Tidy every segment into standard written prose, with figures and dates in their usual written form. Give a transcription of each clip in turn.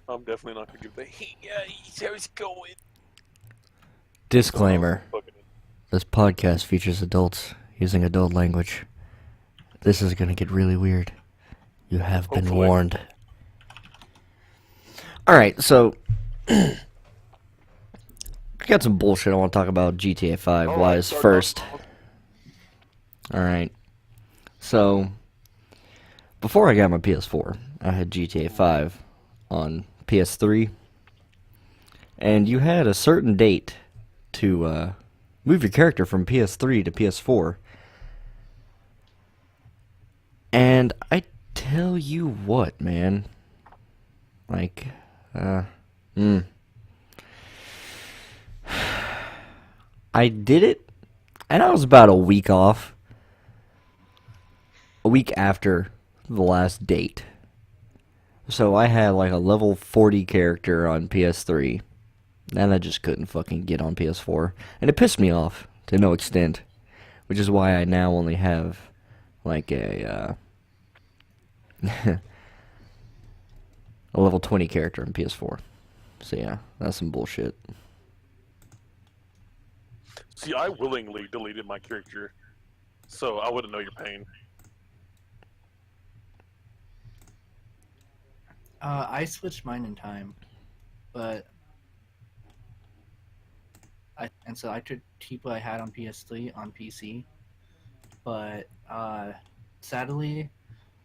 I'm definitely not gonna give the hey, how's it going? Disclaimer. Fucking This podcast features adults using adult language. This is gonna get really weird. You have been hopefully. warned. Alright, so I got some bullshit I want to talk about GTA 5 Alright, wise start it first. off. Alright. So before I got my PS4, I had GTA 5 on PS3, and you had a certain date to move your character from PS3 to PS4. And I tell you what, man. Like, uh, mm. I did it, and I was about a week off. A week after the last date. So I had like a level 40 character on PS3, and I just couldn't fucking get on PS4. And it pissed me off to no extent, which is why I now only have like a level 20 character on PS4. So yeah, that's some bullshit. See, I willingly deleted my character, so I wouldn't know your pain. I switched mine in time, but so I took keep what I had on PS3 on PC. But sadly,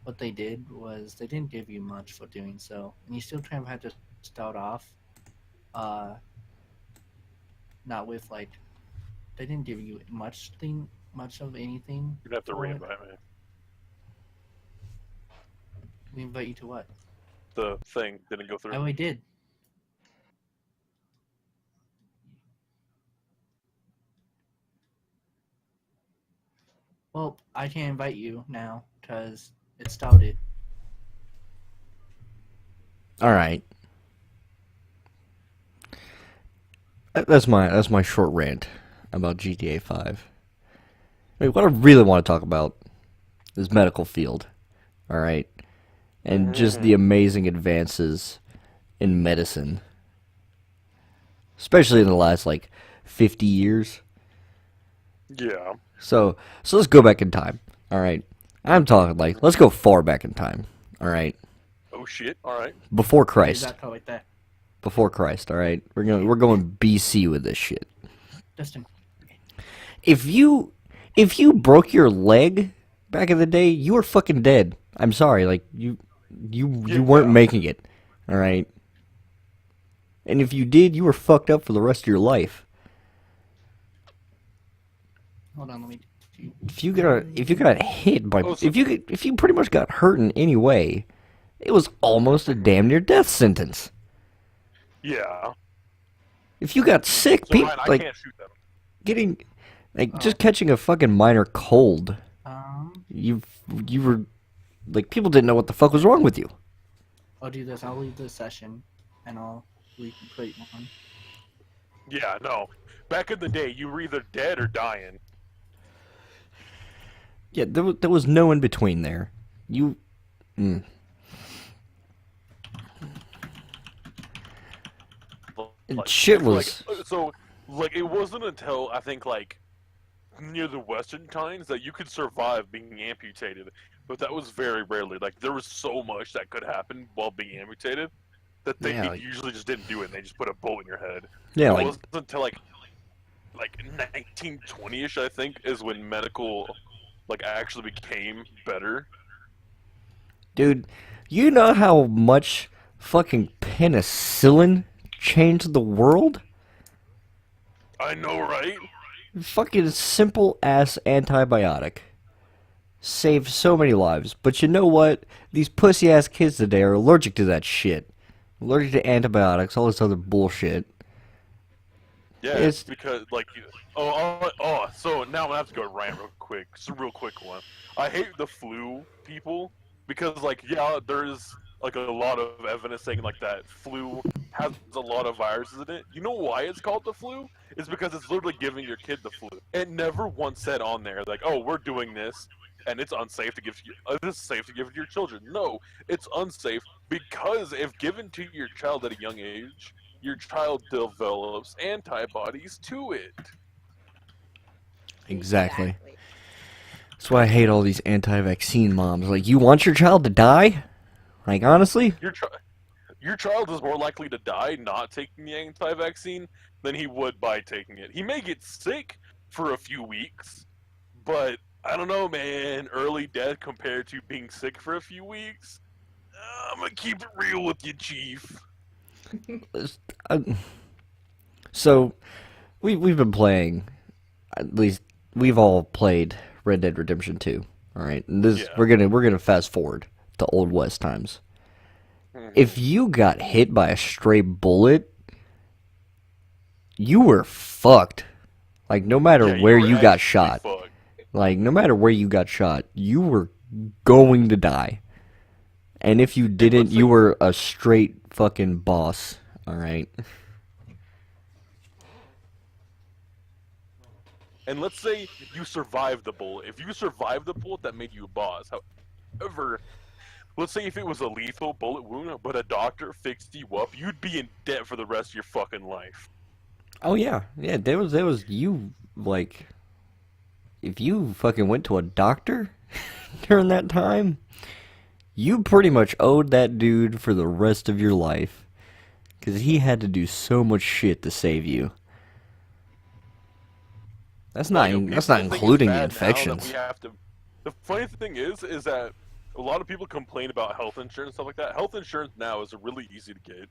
what they did was they didn't give you much for doing so, and you still kind of had to start off, uh, not with like they didn't give you much of anything You'd have to for it. reinvite me. We invite you to what? The thing didn't go I through. already did. Well, I can't invite you now because it started. All right. That's my short rant about GTA 5. I mean, what I really want to talk about is medical field. All right. And just the amazing advances in medicine, especially in the last like 50 years. Yeah. So let's go back in time. All right. I'm talking like let's go far back in time. All right. Oh shit. Alright. Before Use Christ. that code right there, Before Christ, all right? We're going BC with this shit. Dustin. If you broke your leg back in the day, you were fucking dead. I'm sorry, like you weren't Yeah. making it. All right? And if you did, you were fucked up for the rest of your life. Hold on, let me. If you got hit by Oh, so, if you pretty much got hurt in any way, it was almost a damn near death sentence. yeah. If you got sick, So Ryan, I like can't shoot them. getting like Oh. just catching a fucking minor cold, Um, you were like people didn't know what the fuck was wrong with you. I'll do this. I'll leave this session, and I'll recreate one. Yeah, no. Back in the day, you were either dead or dying. Yeah, there was no in between there. You, mm. And Like, shit like, was so, like, it wasn't until, I think, like, near the Western times that you could survive being amputated. But that was very rarely. Like, there was so much that could happen while being amputated that they yeah, like, usually just didn't do it, and they just put a bullet in your head. yeah, It like wasn't until, like 1920-ish, I think, is when medical, like, actually became better. dude, you know how much fucking penicillin changed the world? I know, right? Fucking simple ass antibiotic saved so many lives. But you know what? These pussy ass kids today are allergic to that shit. Allergic to antibiotics, all this other bullshit. Yeah, It's because like so now I'm gonna have to go rant real quick. Just a real quick one. I hate the flu people because like yeah, there's like a lot of evidence saying like that flu has a lot of viruses in it. You know why it's called the flu? It's because it's literally giving your kid the flu. It never once said on there like, oh, we're doing this and it's unsafe to give to it's safe to give it to your children. No, it's unsafe Because if given to your child at a young age, your child develops antibodies to it. Exactly. That's why I hate all these anti-vaccine moms. Like, you want your child to die? Like, honestly? Your child is more likely to die not taking the anti-vaccine than he would by taking it. He may get sick for a few weeks, but I don't know, man. Early death compared to being sick for a few weeks. I'm gonna keep it real with you, Chief. Uh, So, we've been playing, at least, we've all played Red Dead Redemption 2, alright? And this, Yeah. we're gonna fast forward to Old West times. Mhm. If you got hit by a stray bullet, you were fucked. Like, no matter Yeah, where were you got actually shot. fucked. Like, no matter where you got shot, you were going to die. And if you didn't, let's you say- were a straight fucking boss, alright? And let's say you survived the bullet. If you survived the bullet, that made you a boss. However, let's say if it was a lethal bullet wound, but a doctor fixed you up, you'd be in debt for the rest of your fucking life. Oh yeah, yeah. There was you like, if you fucking went to a doctor during that time, you pretty much owed that dude for the rest of your life, because he had to do so much shit to save you. That's not Like, that's not people think it's including the bad now that infections. we have to. The funny thing is that a lot of people complain about health insurance and stuff like that. Health insurance now is really easy to get.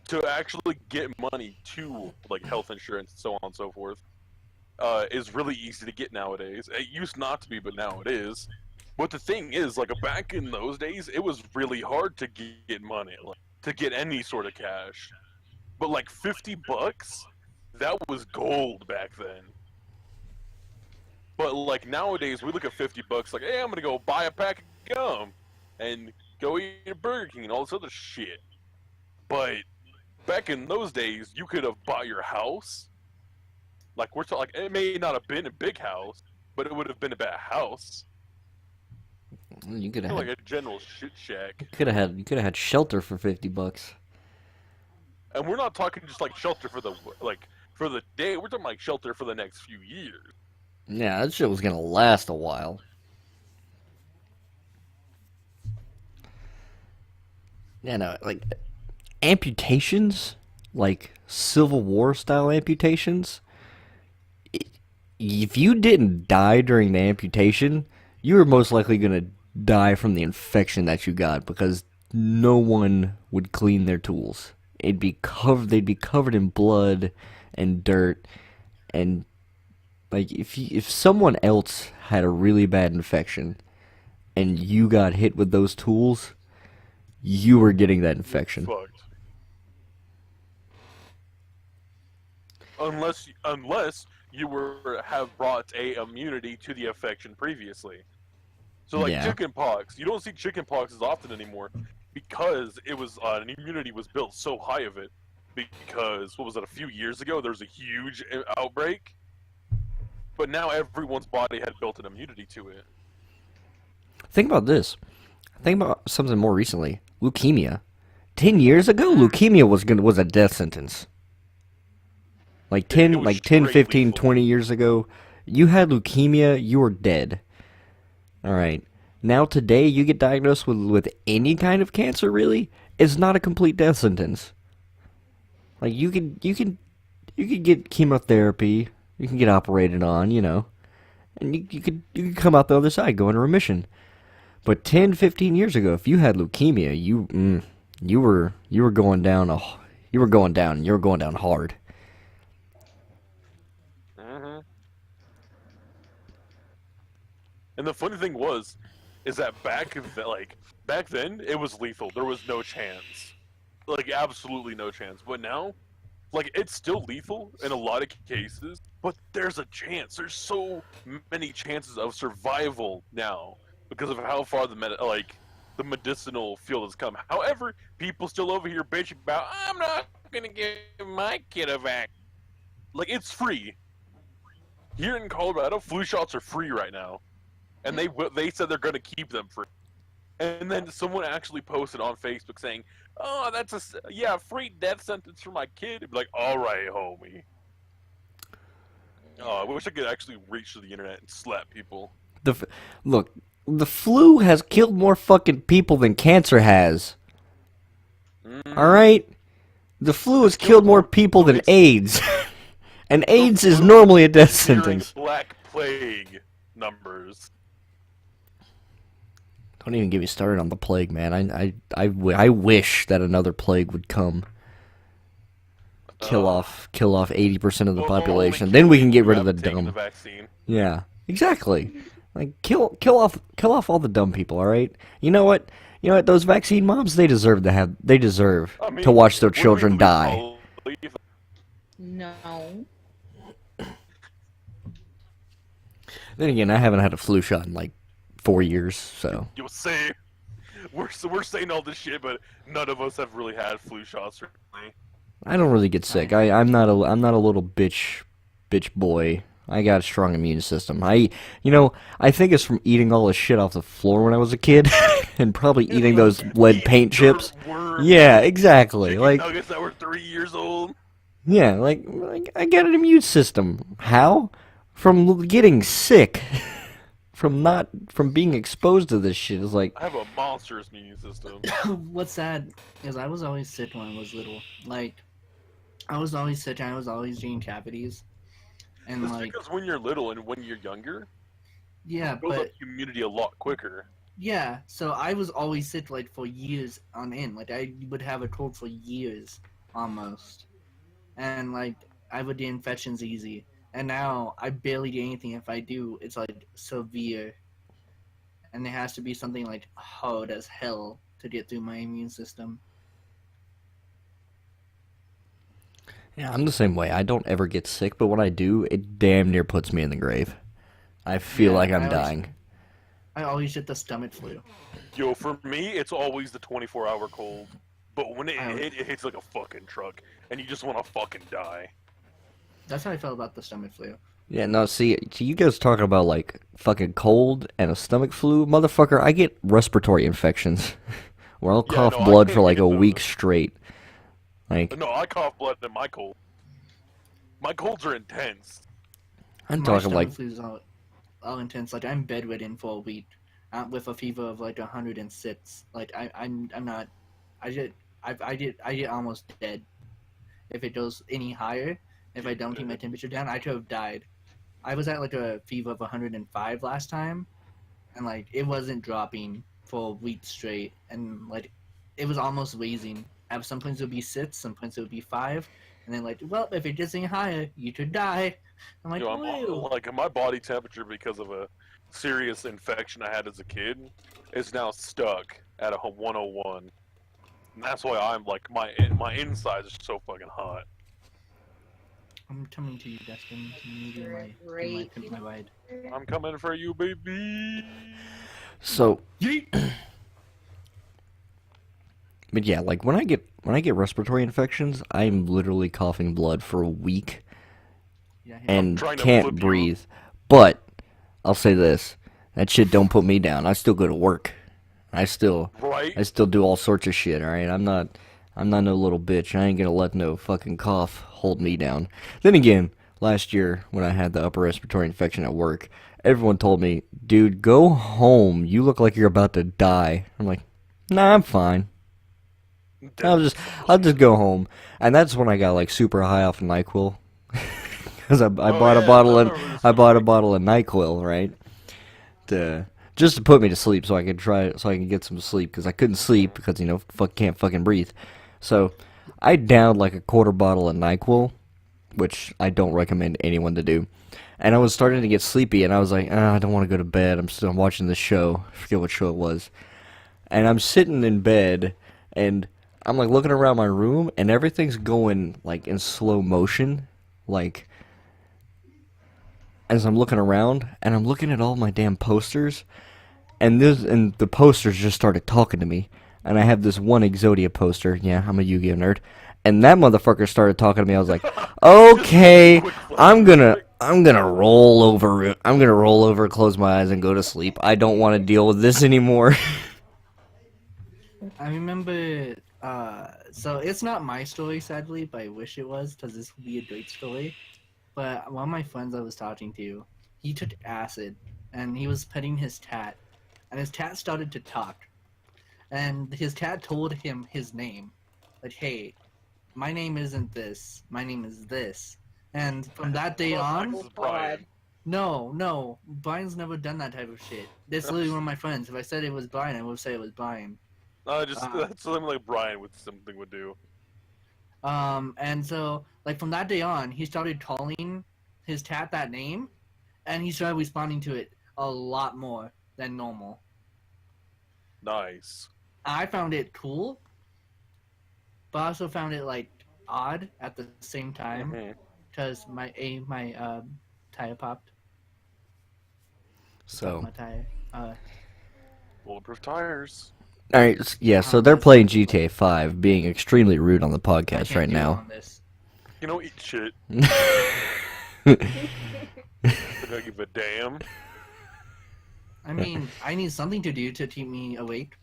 To actually get money to like health insurance and so on and so forth, is really easy to get nowadays. It used not to be, but now it is. But the thing is, like back in those days, it was really hard to get money, like, to get any sort of cash. But like $50, that was gold back then. But like nowadays, we look at $50 like, hey, I'm gonna go buy a pack of gum and go eat at Burger King and all this other shit. But back in those days, you could have bought your house. Like we're talking, like it may not have been a big house, but it would have been a bad house. You could have Like a general shit shack. you could have had shelter for $50. And we're not talking just like shelter for the day. We're talking like shelter for the next few years. Yeah, that shit was gonna last a while. Yeah, no, like amputations, like Civil War style amputations. If you didn't die during the amputation, you were most likely gonna die from the infection that you got, because no one would clean their tools. They'd be covered in blood and dirt, and like if someone else had a really bad infection and you got hit with those tools, you were getting that infection. Fucked. Unless you have brought a immunity to the infection previously. So like Yeah. chickenpox, you don't see chickenpox as often anymore because it was an immunity was built so high of it. Because what was it, a few years ago? There was a huge outbreak, but now everyone's body had built an immunity to it. Think about this. Think about something more recently. Leukemia. 10 years ago, leukemia was a death sentence. Like It 10, was like 10, straight 15, lethal. 20 years ago, you had leukemia, you were dead. All right. Now today, you get diagnosed with any kind of cancer, really, it's not a complete death sentence. Like you could get chemotherapy, you can get operated on, and you could come out the other side, go into remission. But 10, 15 years ago, if you had leukemia, you were going down and you were going down hard. Mm-hmm. And the funny thing is that back then it was lethal. There was no chance, like absolutely no chance. But now, like it's still lethal in a lot of cases, but there's a chance. There's so many chances of survival now because of how far the medicinal field has come. However, people still over here bitching about, I'm not gonna give my kid a vaccine. Like it's free. Here in Colorado, flu shots are free right now, and they said they're gonna keep them free. And then someone actually posted on Facebook saying, "Oh, that's a free death sentence for my kid." It'd be like, "All right, homie." Oh, I wish I could actually reach to the internet and slap people. Look, the flu has killed more fucking people than cancer has. All right, the flu has killed more people than AIDS, and AIDS is normally a death sentence. Black Plague numbers. Don't even get me started on the plague, man. I wish that another plague would come. Kill off 80% of the population. Then we can get rid of the dumb. The vaccine. Yeah, exactly. Like kill off all the dumb people. All right. You know what? Those vaccine moms, they deserve to watch their children die. No. Then again, I haven't had a flu shot in like 4 years, so. You'll say we're saying all this shit, but none of us have really had flu shots recently. I don't really get sick. I'm not a little bitch boy. I got a strong immune system. I think it's from eating all the shit off the floor when I was a kid, and probably eating those lead paint chips. Yeah, exactly. Chicken Like nuggets that were 3 years old. yeah, like I got an immune system. How? From getting sick. From being exposed to this shit. It's like I have a monstrous immune system. What's sad is I was always sick when I was little. Like, I was always sick and I was always getting cavities. And That's like, because when you're little and when you're younger, yeah, it builds but up immunity a lot quicker. yeah, so I was always sick like for years on end. Like I would have a cold for years almost. And like I would get infections easy. And now I barely get anything. If I do, it's like severe. And it has to be something like hard as hell to get through my immune system. yeah, I'm the same way. I don't ever get sick, but when I do, it damn near puts me in the grave. I feel Yeah, like I'm dying. I always get the stomach flu. Yo, for me, it's always the 24-hour cold. But when it hits like a fucking truck, and you just want to fucking die. That's how I felt about the stomach flu. Yeah, no, see, you guys talking about, like, fucking cold and a stomach flu? Motherfucker, I get respiratory infections. Where I'll Yeah, cough no, I blood can't for, like, get a those. week straight. Like, No, I cough blood in my cold. My colds are intense. I'm My talking, stomach like, flu is all intense. Like I'm bedridden for a week, with a fever of like 106. Like I'm not. I get almost dead. If it goes any higher, if I don't keep my temperature down, I could have died. I was at like a fever of 105 last time, and like it wasn't dropping for a week straight, and like it was almost wheezing. At some points it would be 6, some points it would be 5, and then like, well, if it gets any higher, you could die. I'm like, Yo, woo. like my body temperature, because of a serious infection I had as a kid, is now stuck at a 101. And that's why I'm like my insides are so fucking hot. I'm coming to you, Destin. To Great. my ride. I'm coming for you, baby. so... But yeah, like, when I get respiratory infections, I'm literally coughing blood for a week. Yeah, And trying to can't flip you. breathe. But I'll say this: that shit don't put me down. I still go to work. I still Right? do all sorts of shit. All right, I'm not no little bitch. I ain't gonna let no fucking cough hold me down. Then again, last year when I had the upper respiratory infection at work, everyone told me, "Dude, go home. You look like you're about to die." I'm like, "Nah, I'm fine. I'll just go home." And that's when I got like super high off of NyQuil. Because I bought a bottle of NyQuil, right? Just to put me to sleep, so I can get some sleep, because I couldn't sleep because can't fucking breathe. So I downed like a quarter bottle of NyQuil, which I don't recommend anyone to do. And I was starting to get sleepy, and I was like, I don't want to go to bed. I'm watching this show. I forget what show it was. And I'm sitting in bed, and I'm like looking around my room, and everything's going like in slow motion, like. As I'm looking around, and I'm looking at all my damn posters, and the posters just started talking to me. And I have this one Exodia poster. Yeah, I'm a Yu-Gi-Oh nerd, and that motherfucker started talking to me. I was like, okay, I'm gonna roll over. I'm gonna roll over, close my eyes, and go to sleep. I don't want to deal with this anymore. I remember. So it's not my story, sadly, but I wish it was, because this would be a great story. But one of my friends I was talking to, he took acid, and he was petting his cat, and his cat started to talk, and his cat told him his name, like, "Hey, my name isn't this. My name is this." And from that day on, This is Brian. no, Brian's never done that type of shit. That's literally one of my friends. If I said it was Brian, I would say it was Brian. Just Uh, that's something like Brian would something would do. And so, like, from that day on, he started calling his cat that name, and he started responding to it a lot more than normal. Nice. I found it cool, but I also found it, like, odd at the same time, Mhm. because my tire popped. So, My tire. Bulletproof tires. all right, yeah. So they're That's- playing GTA 5, being extremely rude on the I podcast can't right do it now. on this. You know, eat shit. Don't give a damn. I mean, I need something to do to keep me awake.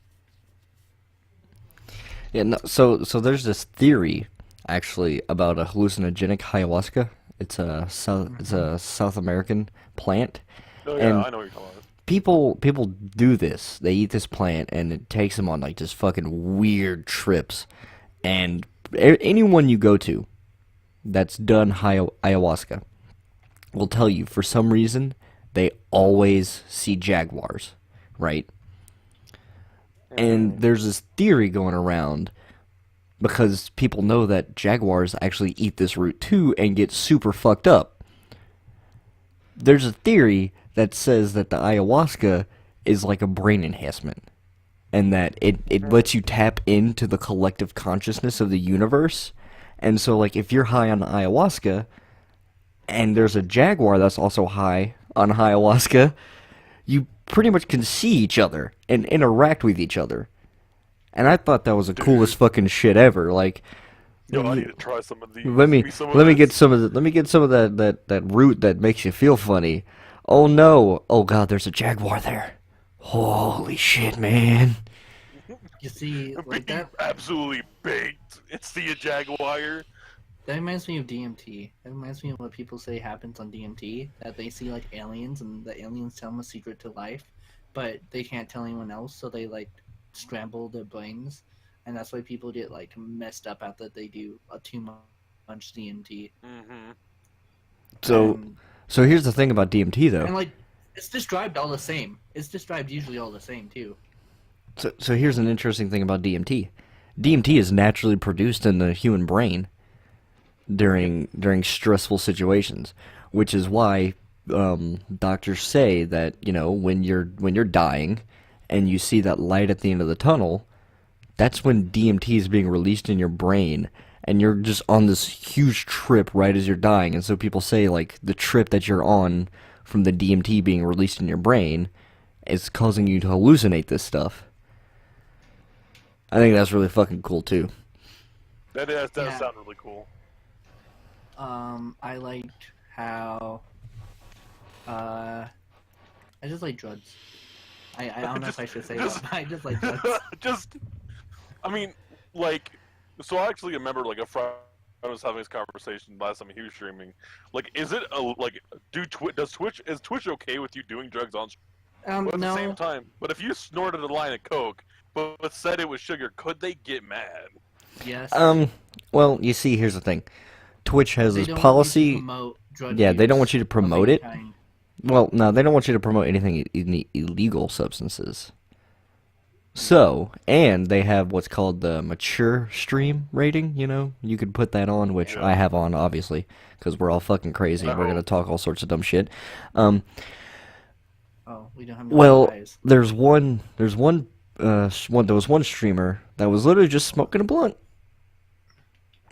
Yeah, no, so there's this theory actually about a hallucinogenic ayahuasca. It's a South American plant, Oh yeah, and I know what you're talking about. people do this. They eat this plant, and it takes them on like just fucking weird trips. And anyone you go to that's done ayahuasca will tell you for some reason they always see jaguars, right? And there's this theory going around because people know that jaguars actually eat this root too and get super fucked up. There's a theory that says that the ayahuasca is like a brain enhancement and that it lets you tap into the collective consciousness of the universe. And so, like, if you're high on ayahuasca and there's a jaguar that's also high on ayahuasca, you pretty much can see each other and interact with each other. And I thought that was the coolest fucking shit ever. Like, Yo, I need to try some of these. let me Give me some of let me get this. some of the, let me get some of that root that makes you feel funny. Oh no! Oh god, there's a jaguar there. Holy shit, man! You see, like Being that. absolutely baked. It's the Jaguar. That reminds me of DMT. That reminds me of what people say happens on DMT. That they see like aliens, and the aliens tell them a secret to life, but they can't tell anyone else, so they like scramble their brains, and that's why people get like messed up after they do too much DMT. Mm-hmm. So And, so here's the thing about DMT and though. like it's described all the same. It's described usually all the same too. So here's an interesting thing about DMT. DMT is naturally produced in the human brain during stressful situations, which is why doctors say that when you're dying and you see that light at the end of the tunnel, that's when DMT is being released in your brain, and you're just on this huge trip right as you're dying. And so people say like the trip that you're on from the DMT being released in your brain is causing you to hallucinate this stuff. I think that's really fucking cool too. That does Yeah. sound really cool. I liked how I just like drugs. I don't know if I should say that, but I just like drugs. Just, I mean, like, so I actually remember like a friend was having this conversation last time he was streaming. Like, is it is Twitch okay with you doing drugs on stream? But at the same No. time, but if you snorted a line of coke, but said it was sugar, could they get mad? Yes. Well, you see, here's the thing. Twitch has They this don't want you to policy. promote drug Yeah, they don't use want you to of promote any it. kind. Well, no, they don't want you to promote anything illegal substances. So, and they have what's called the mature stream rating, you could put that on, which Yeah. I have on, obviously, because we're all fucking crazy and we're going to talk all sorts of dumb shit. Oh, we don't have no Well, guys. there was one streamer that was literally just smoking a blunt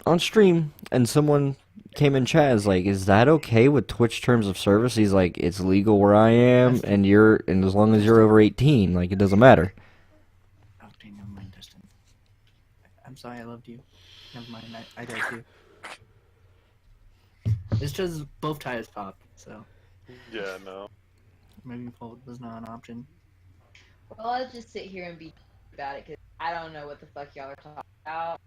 on stream, and someone came in chat is like, "Is that okay with Twitch terms of service?" He's like, "It's legal where I am, and as long as you're over 18, like it doesn't matter." Okay, never mind, Dustin. I'm sorry, I loved you. Never mind, I like you. It's just both tires popped, so Yeah, no. moving forward was not an option. Well, I'll just sit here and be about it because I don't know what the fuck y'all are talking about.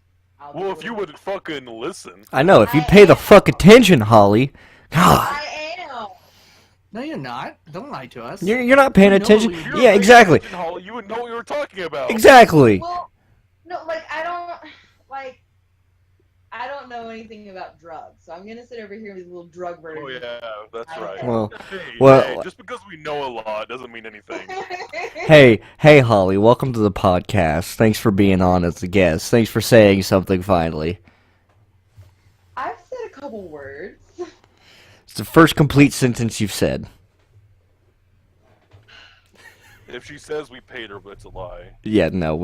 Well, if you would fucking listen. I know, if you I pay the am. fuck attention, Holly. God. I am. No, you're not. Don't lie to us. You're not paying You know attention. what If we- you were Yeah, paying exactly. attention, Holly, you would know what we were talking about. Exactly. Well, no, like I don't know anything about drugs, so I'm gonna sit over here with a little drug version. Oh yeah, that's right. Well, Hey, just because we know a lot doesn't mean anything. hey, Holly, welcome to the podcast. Thanks for being on as a guest. Thanks for saying something finally. I've said a couple words. It's the first complete sentence you've said. If she says we paid her, but it's a lie. Yeah, no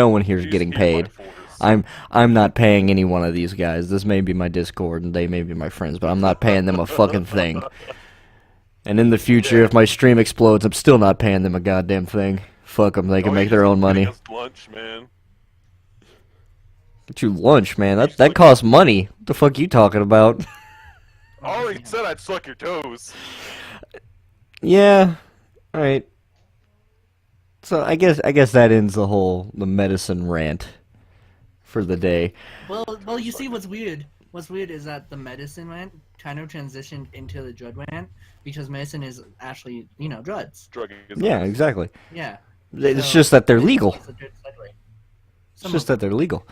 one here is She's getting here paid. by force. I'm not paying any one of these guys. This may be my Discord and they may be my friends, but I'm not paying them a fucking thing. And in the future, if my stream explodes, I'm still not paying them a goddamn thing. Fuck them, they can Oh, make you're their just own money. getting us lunch, man. Get you lunch, man. That costs money. What the fuck you talking about? I already said I'd suck your toes. Yeah. All right. So I guess that ends the medicine rant for the day. Well, you see what's weird? What's weird is that the medicine rant kind of transitioned into the drug rant because medicine is actually, drugs. Drug is Yeah, exactly. Yeah. It's So, just that they're legal. it's a good segue. It's Some just of that they're legal.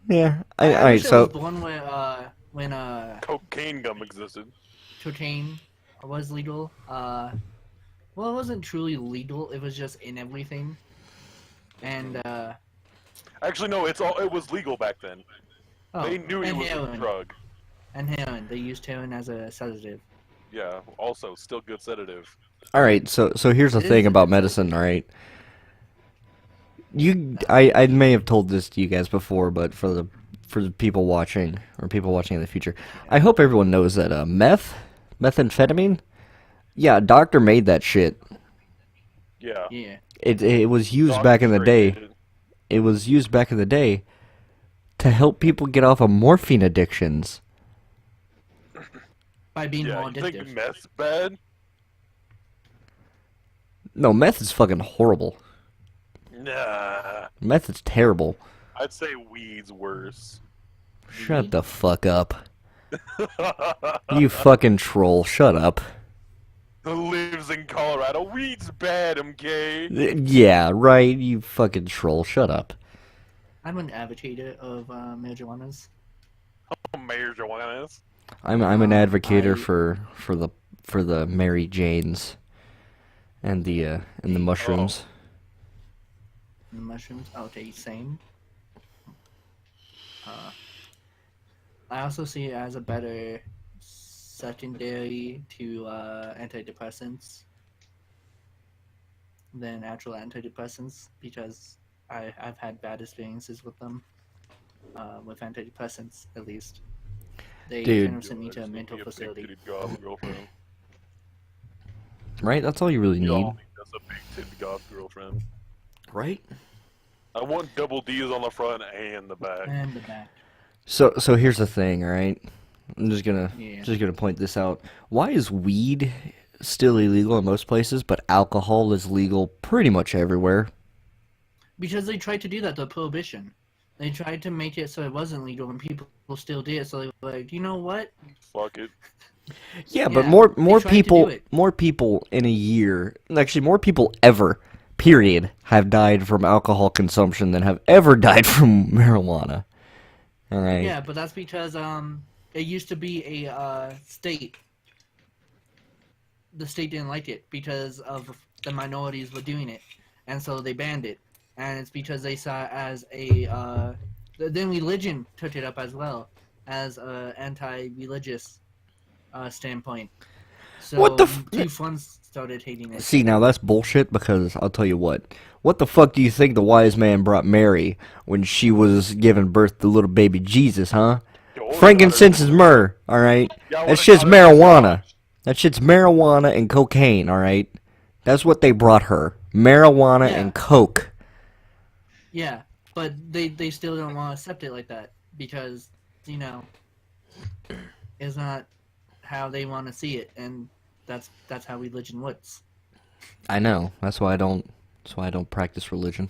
Yeah. I All right. wish I So was born when cocaine gum existed. cocaine was legal. Well, it wasn't truly legal. It was just in everything. And Actually, no. It was legal back then. They knew it and was a heroin. drug. And heroin. They used heroin as a sedative. Yeah. Also, still good sedative. all right. So here's the It thing is a about good medicine. All right. I may have told this to you guys before, but for the people watching or people watching in the future, I hope everyone knows that methamphetamine. Yeah, a doctor made that shit. Yeah. Yeah. It was used Doctor back in the straight day. did it. It was used back in the day to help people get off of morphine addictions. By being Yeah. more You think addictive. meth's bad? No, meth is fucking horrible. Nah. Meth is terrible. I'd say weed's worse. Shut the fuck up. You fucking troll. Shut up. Who lives in Colorado? Weed's bad, MK. Yeah, right. You fucking troll. Shut up. I'm an advocate of marijuanas. Mayor Joannes. I'm an advocator I- for the Mary Janes and the mushrooms. The mushrooms. Okay, same. I also see it as a better secondary to antidepressants than actual antidepressants because I've had bad experiences with them. With antidepressants, at least. They Dude. kind of sent me to a mental facility. Big-titted goth girlfriend. Right? That's all you really You need. all need us a big-titted goth girlfriend. Right? I want double D's on the front and the back. And the back. So here's the thing, all right? I'm just gonna Yeah. point this out. Why is weed still illegal in most places, but alcohol is legal pretty much everywhere? Because they tried to do that, the prohibition. They tried to make it so it wasn't legal, and people still did it. So they were like, you know what? Fuck it. Yeah, but Yeah, more they tried to people do it. more people in a year, actually more people ever, period, have died from alcohol consumption than have ever died from marijuana. All right. Yeah, but that's because it used to be a state. The state didn't like it because of the minorities were doing it, and so they banned it. And it's because they saw it as a then religion took it up as well as a anti-religious standpoint. So What the f- two fronts started hating it. See, now that's bullshit because I'll tell you what. What the fuck do you think the wise man brought Mary when she was giving birth to little baby Jesus, huh? Yo, Frankincense is myrrh, all right? Yeah, I That would've shit's got it. marijuana. That shit's marijuana and cocaine, all right? That's what they brought her. Marijuana Yeah. and coke. Yeah, but they still don't want to accept it like that because, it's not how they want to see it, and that's how religion works. I know. That's why I don't practice religion.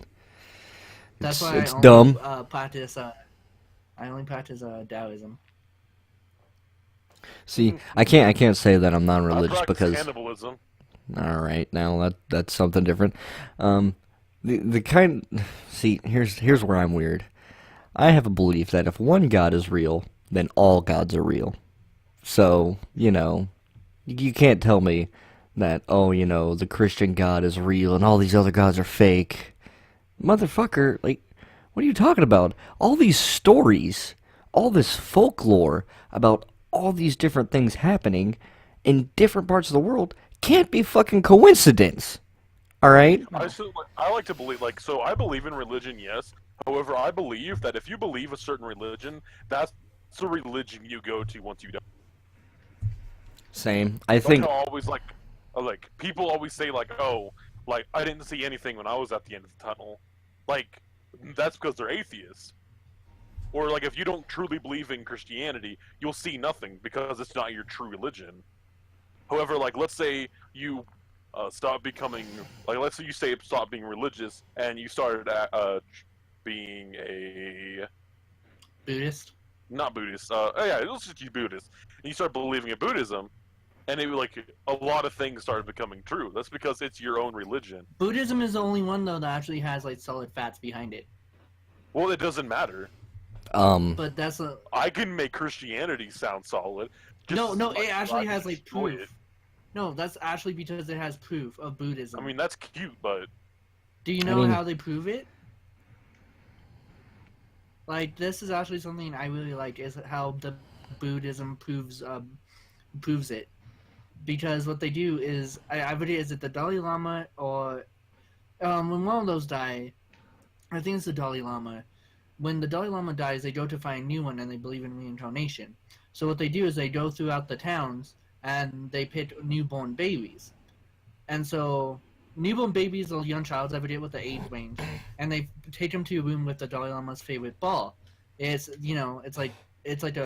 That's why It's I only dumb. practice. I only practice Taoism. See, I can't say that I'm I non-religious practice because cannibalism. all right, now that's something different. Um, the kind see here's where I'm weird. I have a belief that if one God is real, then all gods are real. So you can't tell me that the Christian God is real and all these other gods are fake. Motherfucker, like, what are you talking about? All these stories, all this folklore about all these different things happening in different parts of the world can't be fucking coincidence. All right? I like to believe so. I believe in religion, yes. However, I believe that if you believe a certain religion, that's the religion you go to once you die. Same. I Like think how always people always say oh, I didn't see anything when I was at the end of the tunnel. Like that's because they're atheists. Or if you don't truly believe in Christianity, you'll see nothing because it's not your true religion. However, let's say you stop becoming let's say you stop being religious and you started being a Buddhist. not Buddhist. Yeah, let's just use Buddhist. And you start believing in Buddhism, and a lot of things started becoming true. That's because it's your own religion. Buddhism is the only one though that actually has solid facts behind it. Well, it doesn't matter. But that's a I can make Christianity sound solid. no. It actually has destroy proof. it. No, that's actually because it has proof of Buddhism. I mean, that's cute, but do you know how they prove it? This is actually something I really like is how the Buddhism proves it. Because what they do is I believe is it the Dalai Lama or when one of those die, I think it's the Dalai Lama. When the Dalai Lama dies, they go to find a new one and they believe in reincarnation. So what they do is they go throughout the towns and they pick newborn babies. And so newborn babies or young child, I forget what the age range, and they take them to a room with the Dalai Lama's favorite ball. It's it's like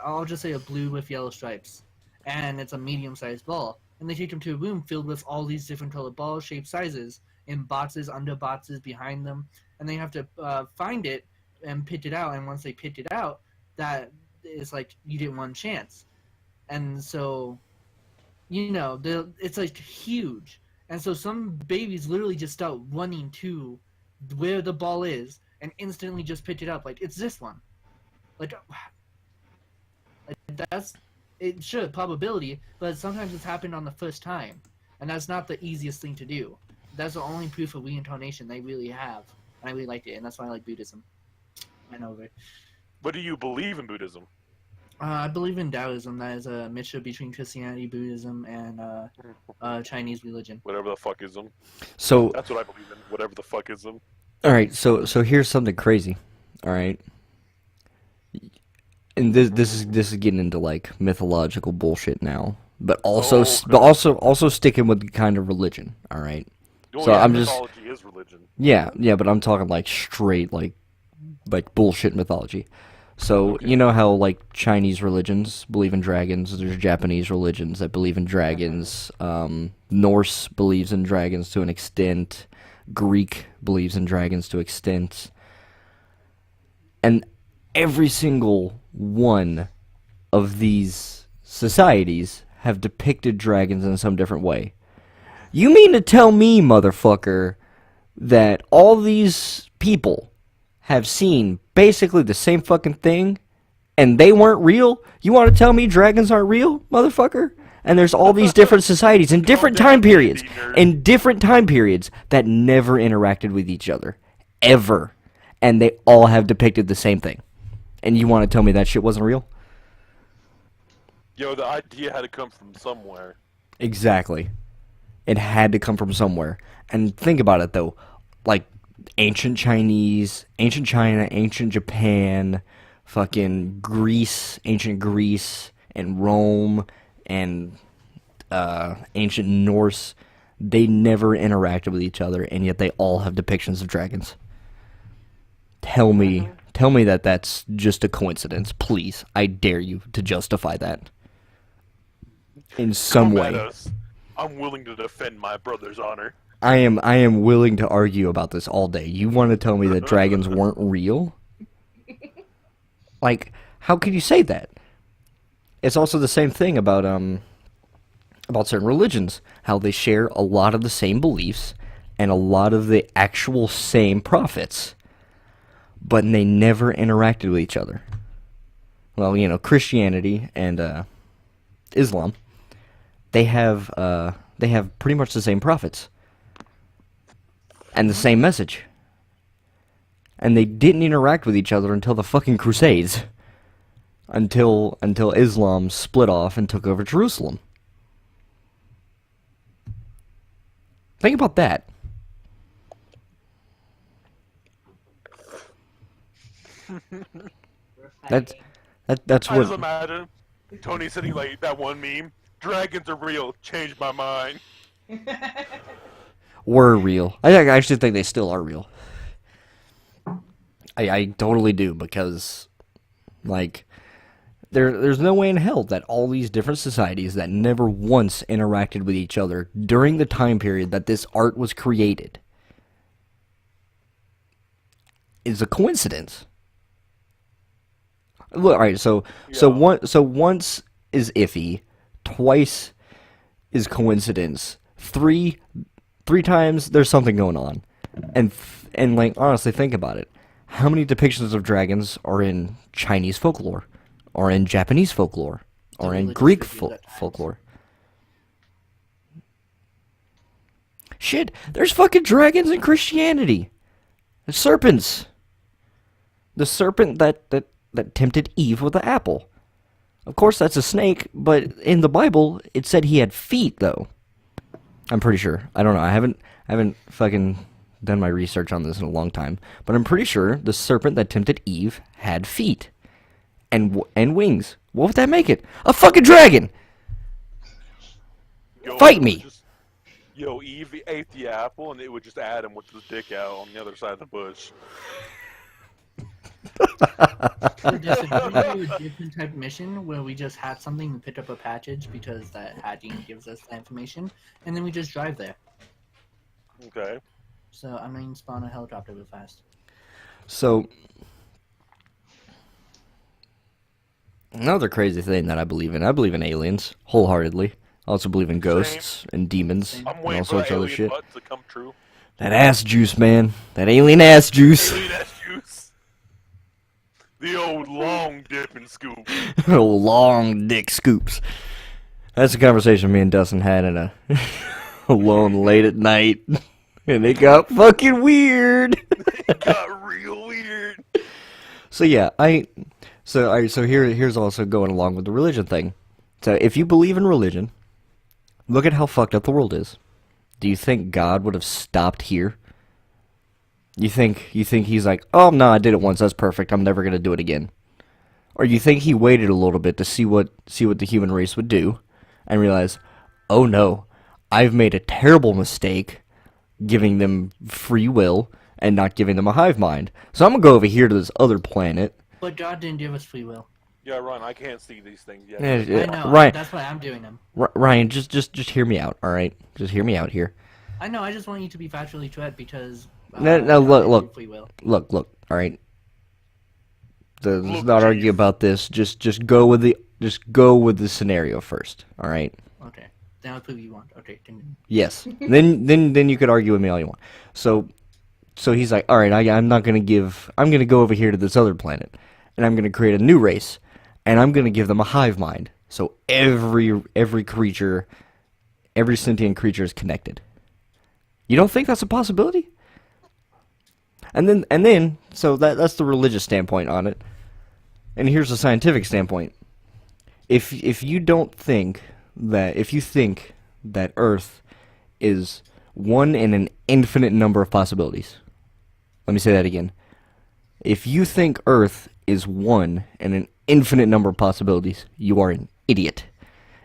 I'll just say a blue with yellow stripes, and it's a medium-sized ball. And they take them to a room filled with all these different colored ball shaped sizes in boxes, under boxes, behind them, and they have to find it and pitch it out. And once they pitch it out, that is you get one chance. And so, it's huge. And so some babies literally just start running to where the ball is and instantly just pitch it up. It's this one. That's it. Sure, probability, but sometimes it's happened on the first time, and that's not the easiest thing to do. That's the only proof of reincarnation they really have, and I really liked it, and that's why I like Buddhism. I know, right? What do you believe in Buddhism? I believe in Taoism. That is a mixture between Christianity, Buddhism, and Chinese religion. Whatever the fuck is them. so. That's what I believe in. Whatever the fuck is them. All right, so here's something crazy. All right, and this is getting into mythological bullshit now, but also also sticking with the kind of religion. All right. Oh, So yeah, I'm just mythology is religion. yeah, but I'm talking straight bullshit mythology. So you know how Chinese religions believe in dragons. There's Japanese religions that believe in dragons. Norse believes in dragons to an extent. Greek believes in dragons to an extent. And every single one of these societies have depicted dragons in some different way. You mean to tell me, motherfucker, that all these people have seen basically the same fucking thing and they weren't real? You want to tell me dragons aren't real, motherfucker? And there's all these different societies in different time periods, that never interacted with each other, ever. And they all have depicted the same thing. And you want to tell me that shit wasn't real? Yo, the idea had to come from somewhere. Exactly. It had to come from somewhere. And think about it, though. Ancient Chinese, ancient China, ancient Japan, fucking Greece, ancient Greece, and Rome, and ancient Norse, they never interacted with each other, and yet they all have depictions of dragons. Tell me that that's just a coincidence, please. I dare you to justify that in some Come at way. us. I'm willing to defend my brother's honor. I am willing to argue about this all day. You want to tell me that dragons weren't real? Like, how could you say that? It's also the same thing about certain religions, how they share a lot of the same beliefs and a lot of the actual same prophets, but they never interacted with each other. Well, you know, Christianity and Islam, they have pretty much the same prophets and the same message, and they didn't interact with each other until the fucking Crusades, until Islam split off and took over Jerusalem. Think about that. That's I what. just imagine Tony sitting like that one meme. Dragons are real. Changed my mind. Were real. I actually think they still are real. I totally do, because, like, there's no way in hell that all these different societies that never once interacted with each other during the time period that this art was created is a coincidence. Look, all right, so once is iffy, twice is coincidence, three times there's something going on, and like, honestly, think about it. How many depictions of dragons are in Chinese folklore, or in Japanese folklore, or in Greek folklore? Shit, there's fucking dragons in Christianity. There's serpents. The serpent that tempted Eve with the apple. Of course, that's a snake, but in the Bible, it said he had feet, though. I'm pretty sure. I don't know. I haven't fucking done my research on this in a long time, but I'm pretty sure the serpent that tempted Eve had feet and wings. What would that make it? A fucking dragon! Fight me! Eve ate the apple, and it would just Adam with his dick out on the other side of the bush. Or just a different type of mission where we just had something and pick up a package because that hatching gives us the information, and then we just drive there. Okay. So I mean, spawn a helicopter real fast. So, another crazy thing that I believe in aliens, wholeheartedly. I also believe in ghosts and demons I'm and waiting all for that sorts of other alien shit. butt to come true. That ass juice, man. That alien ass juice. Alien ass juice. The old long dip and scoop. Long dick scoops. That's a conversation me and Dustin had in a alone late at night. And it got fucking weird. It got real weird. So yeah, here's also going along with the religion thing. So if you believe in religion, look at how fucked up the world is. Do you think God would have stopped here? You think he's like, oh no, I did it once, that's perfect, I'm never gonna do it again? Or you think he waited a little bit to see what the human race would do, and realize, oh no, I've made a terrible mistake giving them free will and not giving them a hive mind. So I'm gonna go over here to this other planet. But God didn't give us free will. Yeah, Ron, I can't see these things yet. I know. Ryan, That's why I'm doing them. Ryan, just hear me out, all right? Just hear me out here. I know. I just want you to be factually correct because. No, God didn't look. do free will. Look, all right. Let's not argue about this. Just go with the scenario first, all right? Okay. Then I'll prove you want. Okay. Yes. then you could argue with me all you want. So he's like, all right, I'm gonna go over here to this other planet, and I'm gonna create a new race, and I'm gonna give them a hive mind. So every creature, every sentient creature is connected. You don't think that's a possibility? And then, so that's the religious standpoint on it. And here's the scientific standpoint. If you think that Earth is one in an infinite number of possibilities. Let me say that again. If you think Earth is one in an infinite number of possibilities, you are an idiot.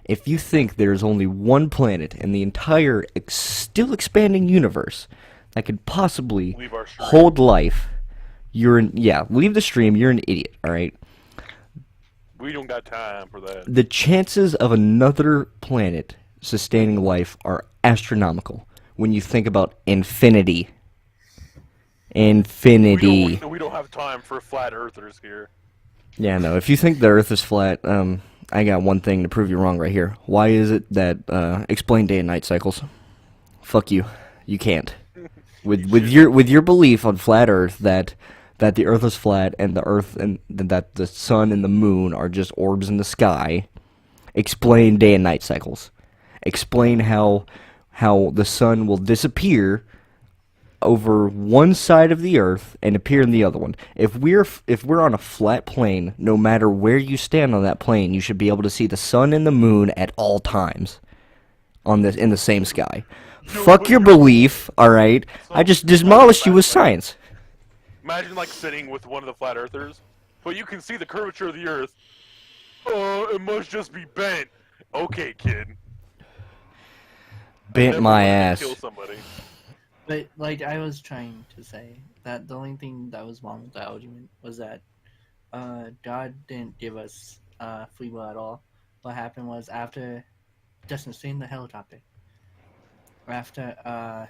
If you think there's only one planet in the entire still expanding universe that could possibly hold life, leave the stream, you're an idiot, alright? We don't got time for that. The chances of another planet sustaining life are astronomical. when you think about infinity. Infinity. We don't have time for flat earthers here. Yeah, no. If you think the Earth is flat, I got one thing to prove you wrong right here. Why is it that explain day and night cycles? Fuck you. You can't. With your belief on flat Earth that the Earth is flat and the Earth and that the sun and the moon are just orbs in the sky, explain day and night cycles. Explain how the sun will disappear over one side of the Earth and appear in the other one. If we're on a flat plane, no matter where you stand on that plane, you should be able to see the sun and the moon at all times in the same sky. Fuck your belief, all right? I just demolished you with science. Imagine like sitting with one of the flat earthers, but you can see the curvature of the Earth. Oh, it must just be bent. Okay, kid. Bent Never my let me ass. Kill somebody. But like I was trying to say, that the only thing that was wrong with the argument was that God didn't give us free will at all. What happened was after Justin, stay in the helicopter. After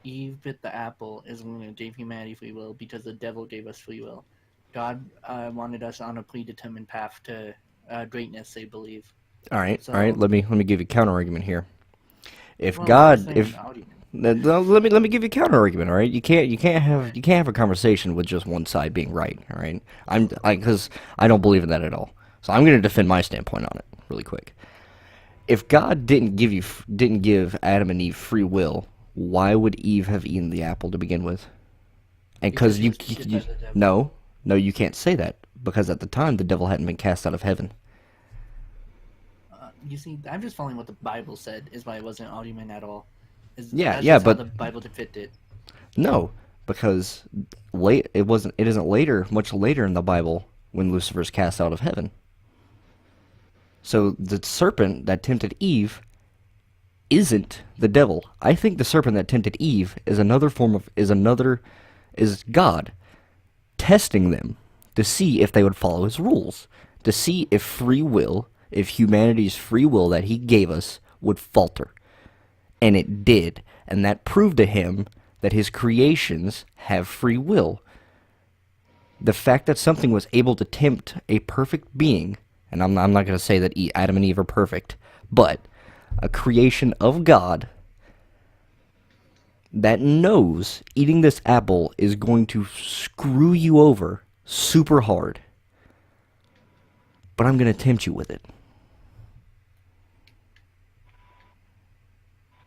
Eve bit the apple is when it gave humanity free will because the devil gave us free will. God wanted us on a predetermined path to greatness, they believe. All right, So- all right. Let me give you a counter argument here. If Well, God, I'm saying if the argument. let me give you a counter argument. All right, you can't have a conversation with just one side being right. All right, because I don't believe in that at all. So I'm going to defend my standpoint on it really quick. If God didn't give Adam and Eve free will, why would Eve have eaten the apple to begin with? And Because you, it was gifted you by the devil. no, you can't say that because at the time the devil hadn't been cast out of heaven. You see, I'm just following what the Bible said. Is why it wasn't an argument at all. Yeah, That's yeah, just how but- the Bible depicted it. No, because it isn't later, much later in the Bible when Lucifer's cast out of heaven. So the serpent that tempted Eve isn't the devil. I think the serpent that tempted Eve is God testing them to see if they would follow his rules, to see if humanity's free will that he gave us would falter. And it did, and that proved to him that his creations have free will. The fact that something was able to tempt a perfect being, and I'm not going to say that Adam and Eve are perfect, but a creation of God that knows eating this apple is going to screw you over super hard, but I'm going to tempt you with it.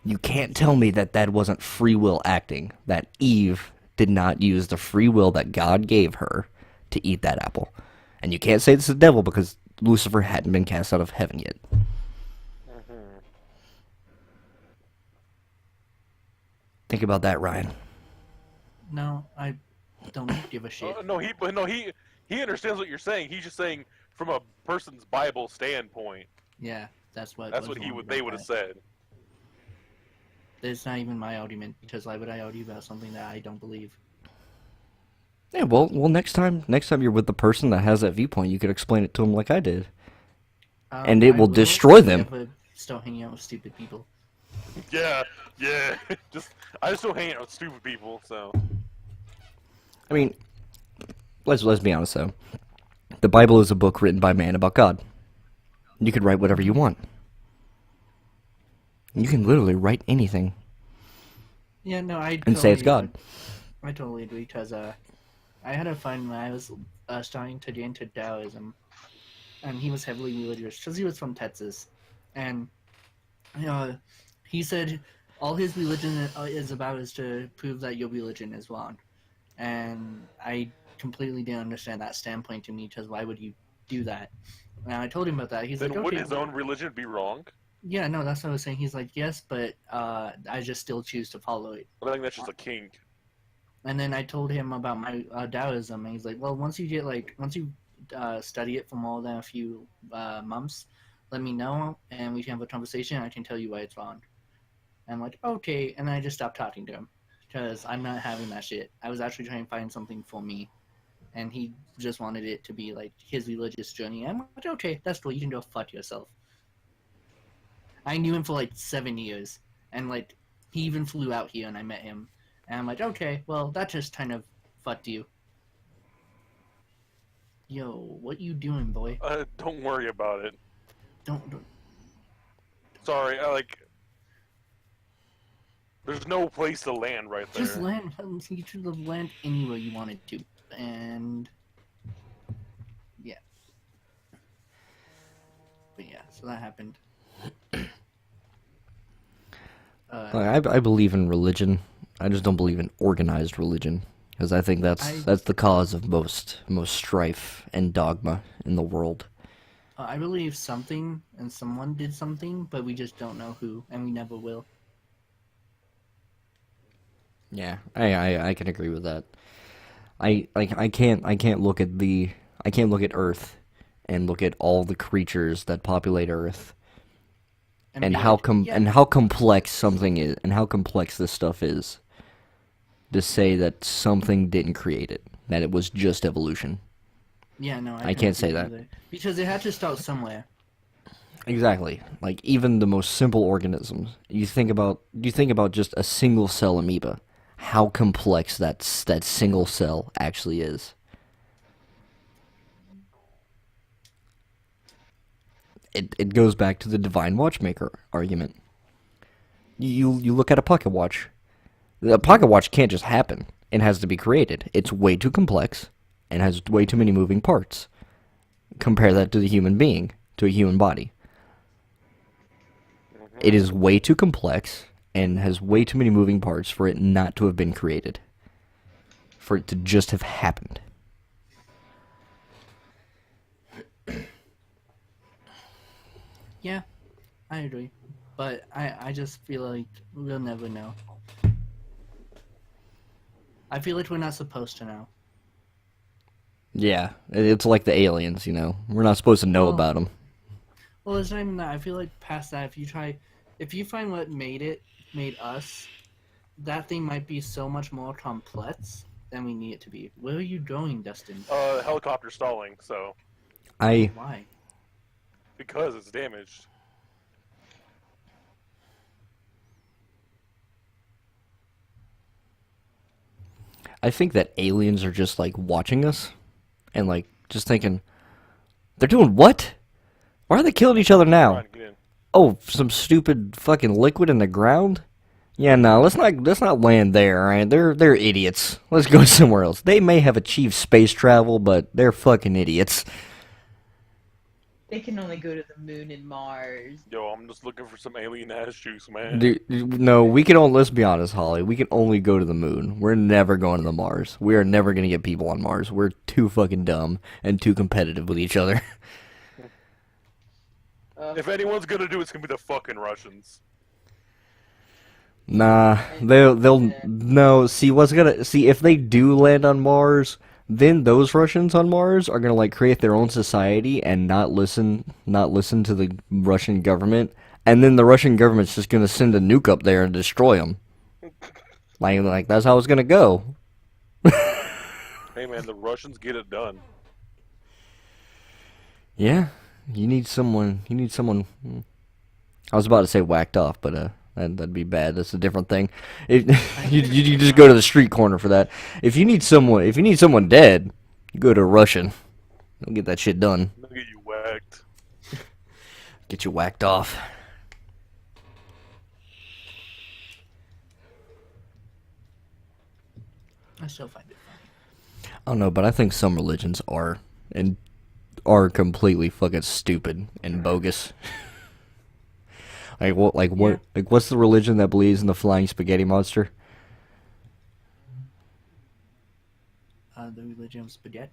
You can't tell me that wasn't free will acting, that Eve did not use the free will that God gave her to eat that apple. And you can't say this is the devil because Lucifer hadn't been cast out of heaven yet. Think about that, Ryan. No, I don't give a shit. He understands what you're saying. He's just saying from a person's Bible standpoint. Yeah, that's what. That's was what wrong they about would have that. said. It's not even my argument because why would I argue about something that I don't believe? Yeah, well, next time you're with the person that has that viewpoint, you could explain it to them like I did. And it I will destroy them. Never stop hanging out with stupid people. Yeah. I just don't hang out with stupid people. So I mean, let's be honest though. The Bible is a book written by man about God. You could write whatever you want. You can literally write anything Yeah, no, I and say it's God. I totally agree because I had a friend when I was starting to get into Taoism, and he was heavily religious because he was from Texas, and he said all his religion is about is to prove that your religion is wrong, and I completely didn't understand that standpoint to me because why would you do that? And I told him about that. He's then like, would okay, his own religion be wrong? yeah, no, that's what I was saying. He's like, yes, but I just still choose to follow it. I think that's just a kink. And then I told him about my Taoism, and he's like, well, once you study it for more than a few months, let me know, and we can have a conversation, and I can tell you why it's wrong. And I'm like, okay, and then I just stopped talking to him, because I'm not having that shit. I was actually trying to find something for me, and he just wanted it to be, like, his religious journey. And I'm like, okay, that's cool, you can go fuck yourself. I knew him for, like, 7 years, And like, he even flew out here, and I met him. And I'm like, okay, well, that just kind of fucked you. Yo, what you doing, boy? Don't worry about it. Don't. Sorry, there's no place to land right there. Just land. You should have landed anywhere you wanted to. And yeah. But yeah, so that happened. I believe in religion. I just don't believe in organized religion, because I think that's the cause of most strife and dogma in the world. I believe something and someone did something, but we just don't know who, and we never will. Yeah, I can agree with that. I can't look at Earth and look at all the creatures that populate Earth and be how like, and how complex something is and how complex this stuff is, to say that something didn't create it, that it was just evolution. Yeah, no, I can't say that. either. Because it had to start somewhere. Exactly. Like even the most simple organisms. You think about just a single cell amoeba, how complex that single cell actually is. It goes back to the divine watchmaker argument. You look at a pocket watch. A pocket watch can't just happen. It has to be created. It's way too complex and has way too many moving parts. Compare that to the human being, to a human body. It is way too complex and has way too many moving parts for it not to have been created. For it to just have happened. Yeah, I agree. But I just feel like we'll never know. I feel like we're not supposed to know. Yeah, it's like the aliens, you know. We're not supposed to know about them. Well, it's not even that. I feel like past that, if you find what made us, that thing might be so much more complex than we need it to be. Where are you going, Dustin? Helicopter stalling, so. Why? Because it's damaged. I think that aliens are just like watching us and like just thinking, they're doing what? Why are they killing each other now? Trying to get in. Oh, some stupid fucking liquid in the ground? Yeah, no, let's not land there, alright? They're idiots. Let's go somewhere else. They may have achieved space travel, but they're fucking idiots. They can only go to the moon and Mars. Yo, I'm just looking for some alien ass juice, man. Dude, no, we can only, let's be honest, Holly. We can only go to the moon. We're never going to the Mars. We are never going to get people on Mars. We're too fucking dumb and too competitive with each other. If anyone's gonna do it, it's gonna be the fucking Russians. Nah, they'll no. See if they do land on Mars, then those Russians on Mars are gonna like create their own society and not listen to the Russian government, and then the Russian government's just gonna send a nuke up there and destroy them. Like that's how it's gonna go. Hey man, the Russians get it done. Yeah, you need someone. I was about to say whacked off, but that'd be bad. That's a different thing. You just go to the street corner for that. If you need someone dead, you go to a Russian. They'll get that shit done. They'll get you whacked. Get you whacked off. I still find it funny. I don't know, but I think some religions are completely fucking stupid and bogus. What's the religion that believes in the flying spaghetti monster? The religion of spaghetti?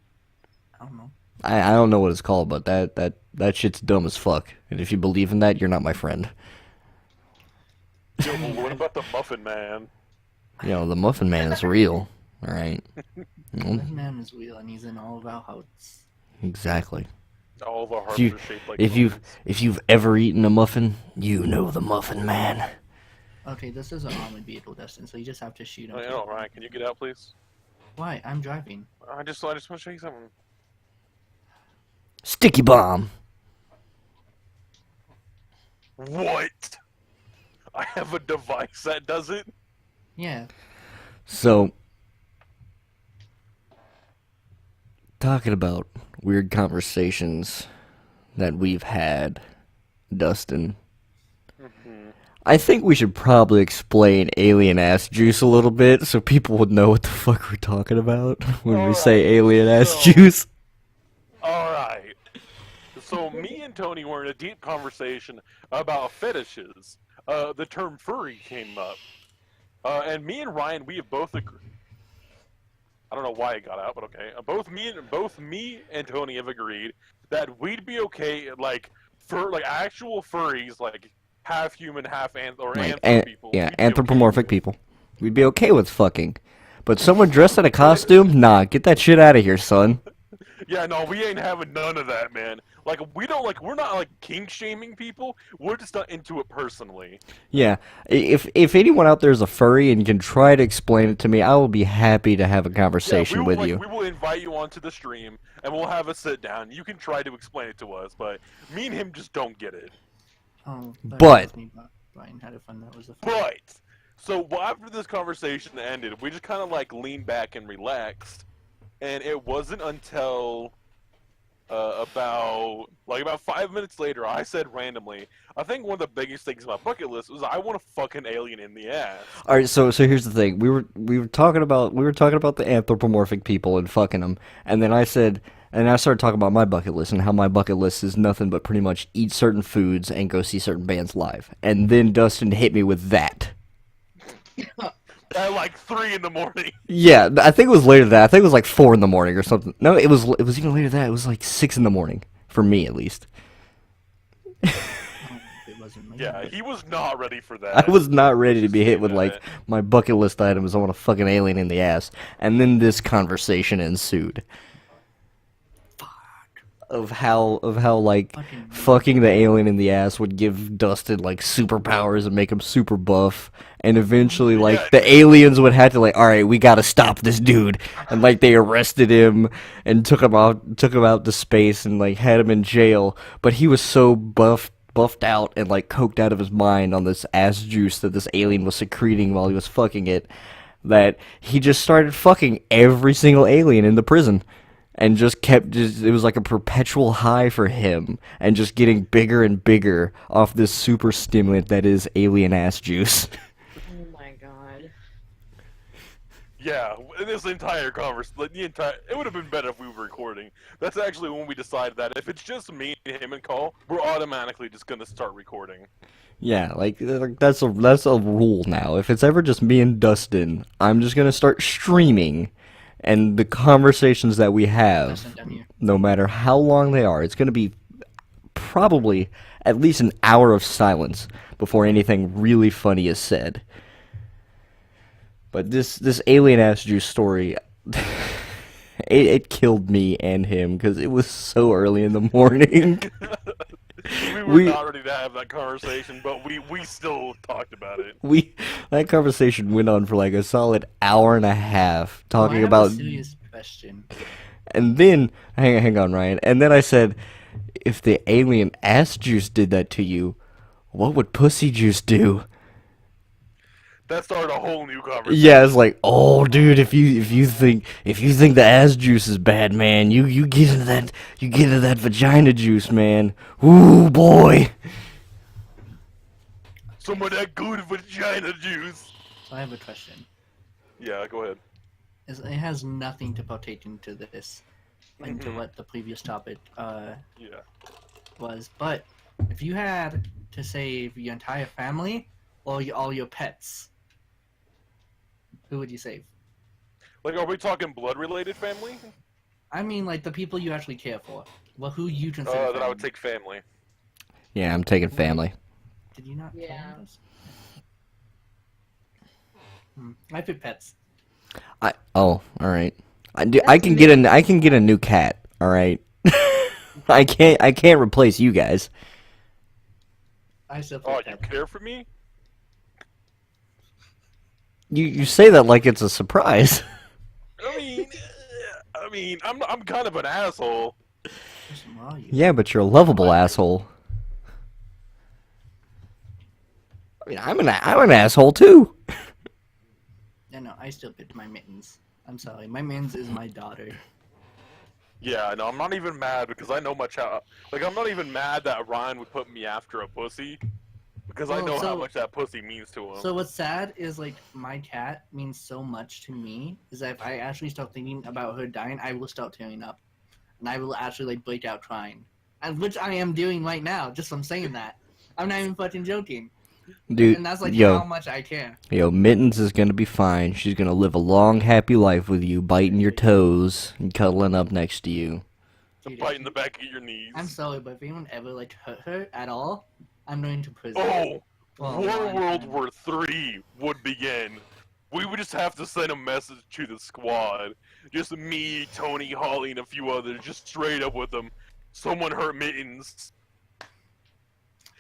I don't know. I don't know what it's called, but that shit's dumb as fuck. And if you believe in that, you're not my friend. Yo, but what about the Muffin Man? You know, the Muffin Man is real. Alright. That man is real, and he's in all of our hearts. Exactly. All of our hearts If are shaped like if you've ever eaten a muffin, you know the Muffin Man. Okay, this is an armored vehicle, Dustin, so you just have to shoot him. I know, Ryan, can you get out, please? Why? I'm driving. I just want to show you something. Sticky bomb. What? I have a device that does it. Yeah. So, talking about weird conversations that we've had, Dustin, I think we should probably explain alien ass juice a little bit so people would know what the fuck we're talking about when we say Alright, alien ass so- juice. Alright. So me and Tony were in a deep conversation about fetishes. The term furry came up. And me and Ryan, we have both agreed. I don't know why it got out, but okay. Both me and Tony have agreed that we'd be okay, like actual furries, like half human, half Like, anthrop people. yeah, we'd be okay anthropomorphic people. We'd be okay with fucking. But someone dressed in a costume? Nah, get that shit out of here, son. Yeah, no, we ain't having none of that, man. Like, we're not like kink shaming people. We're just not into it personally. Yeah, if anyone out there is a furry and can try to explain it to me, I will be happy to have a conversation Yeah, with you. we will invite you onto the stream and we'll have a sit down. You can try to explain it to us, but me and him just don't get it. Oh, that But- was me, Brian had a fun. That was a fun. But so after this conversation ended, we just kind of like leaned back and relaxed, and it wasn't until about 5 minutes later, I said randomly, I think one of the biggest things on my bucket list was I want to fuck an alien in the ass. All right, so here's the thing. We were talking about the anthropomorphic people and fucking them, and then I said, and I started talking about my bucket list and how my bucket list is nothing but pretty much eat certain foods and go see certain bands live. And then Dustin hit me with that. At like 3 in the morning. Yeah, I think it was later than that. I think it was like 4 in the morning or something. No, it was even later than that. It was like 6 in the morning for me at least. It wasn't me. Yeah, he was not ready for that. I was not ready to be hit with Yeah. like my bucket list item is I want to fuck an alien in the ass, and then this conversation ensued. Of how like fucking the alien in the ass would give Dustin like superpowers and make him super buff, and eventually like Yeah. the aliens would have to like, all right, we gotta stop this dude, and like they arrested him and took him out to space and like had him in jail, but he was so buffed out and like coked out of his mind on this ass juice that this alien was secreting while he was fucking it, that he just started fucking every single alien in the prison. And it was like a perpetual high for him, and just getting bigger and bigger off this super stimulant that is alien ass juice. Oh my god. Yeah, this entire conversation, like it would have been better if we were recording. That's actually when we decided that if it's just me and him and Cole, we're automatically just gonna start recording. Yeah, like that's a rule now. If it's ever just me and Dustin, I'm just gonna start streaming, and the conversations that we have, Dustin, down here. no matter how long they are, it's gonna be probably at least an hour of silence before anything really funny is said. But this alien ass juice story, it killed me and him because it was so early in the morning. We were not ready to have that conversation, but we still talked about it. That conversation went on for like a solid hour and a half Well, I talking have about, a serious question. and then hang on, Ryan, and then I said, if the alien ass juice did that to you, what would pussy juice do? That started a whole new conversation. Yeah, it's like, oh, dude, if you think the ass juice is bad, man, you get into that vagina juice, man. Ooh, boy. Some of that good vagina juice. So I have a question. Yeah, go ahead. It has nothing to partake into this, into Mhm. what the previous topic Yeah. was. But if you had to save your entire family or all your pets, who would you save? Like, are we talking blood-related family? I mean, like the people you actually care for. Well, who you consider? Then I would family. take family. Yeah, I'm taking family. Did you not? Yeah. plan this? I pick pets. All right. I can get a new cat. All right. I can't replace you guys. I still pick Oh, you pets. care for me? You say that like it's a surprise. I mean, I'm kind of an asshole. Who are you? Yeah, but you're a lovable asshole. I mean, I'm an asshole too. No, I still picked my mittens. I'm sorry, my mittens is my daughter. Yeah, no, I'm not even mad because I know much how. Like, I'm not even mad that Ryan would put me after a pussy because I Well, know how so- much that pussy means to him. So what's sad is like my cat means so much to me is that if I actually start thinking about her dying, I will start tearing up, and I will actually like break out crying, and which I am doing right now. Just from saying that, I'm not even fucking joking, Dude, and that's like yo, how much I care. yo, Mittens is gonna be fine. She's gonna live a long, happy life with you, biting your toes and cuddling up next to you. And Dude, biting the back of your knees. I'm sorry, but if anyone ever like hurt her at all, I'm going to prison. Oh, for a War long World time. War III would begin. We would just have to send a message to the squad. Just me, Tony, Holly, and a few others, just straight up with them. Someone hurt Mittens.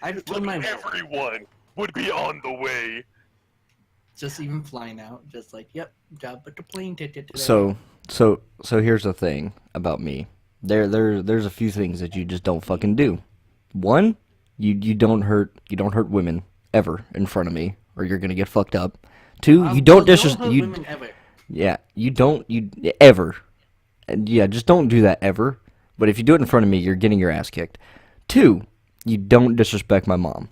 I told my Everyone would be on the way. just even flying out, just like, yep, job but the plane ticket today. So here's the thing about me. There's a few things that you just don't fucking do. One, you don't hurt women ever in front of me, or you're gonna get fucked up. Two, you don't hurt you women ever. yeah you ever, and yeah, just don't do that ever. But if you do it in front of me, you're getting your ass kicked. Two, you don't disrespect my mom.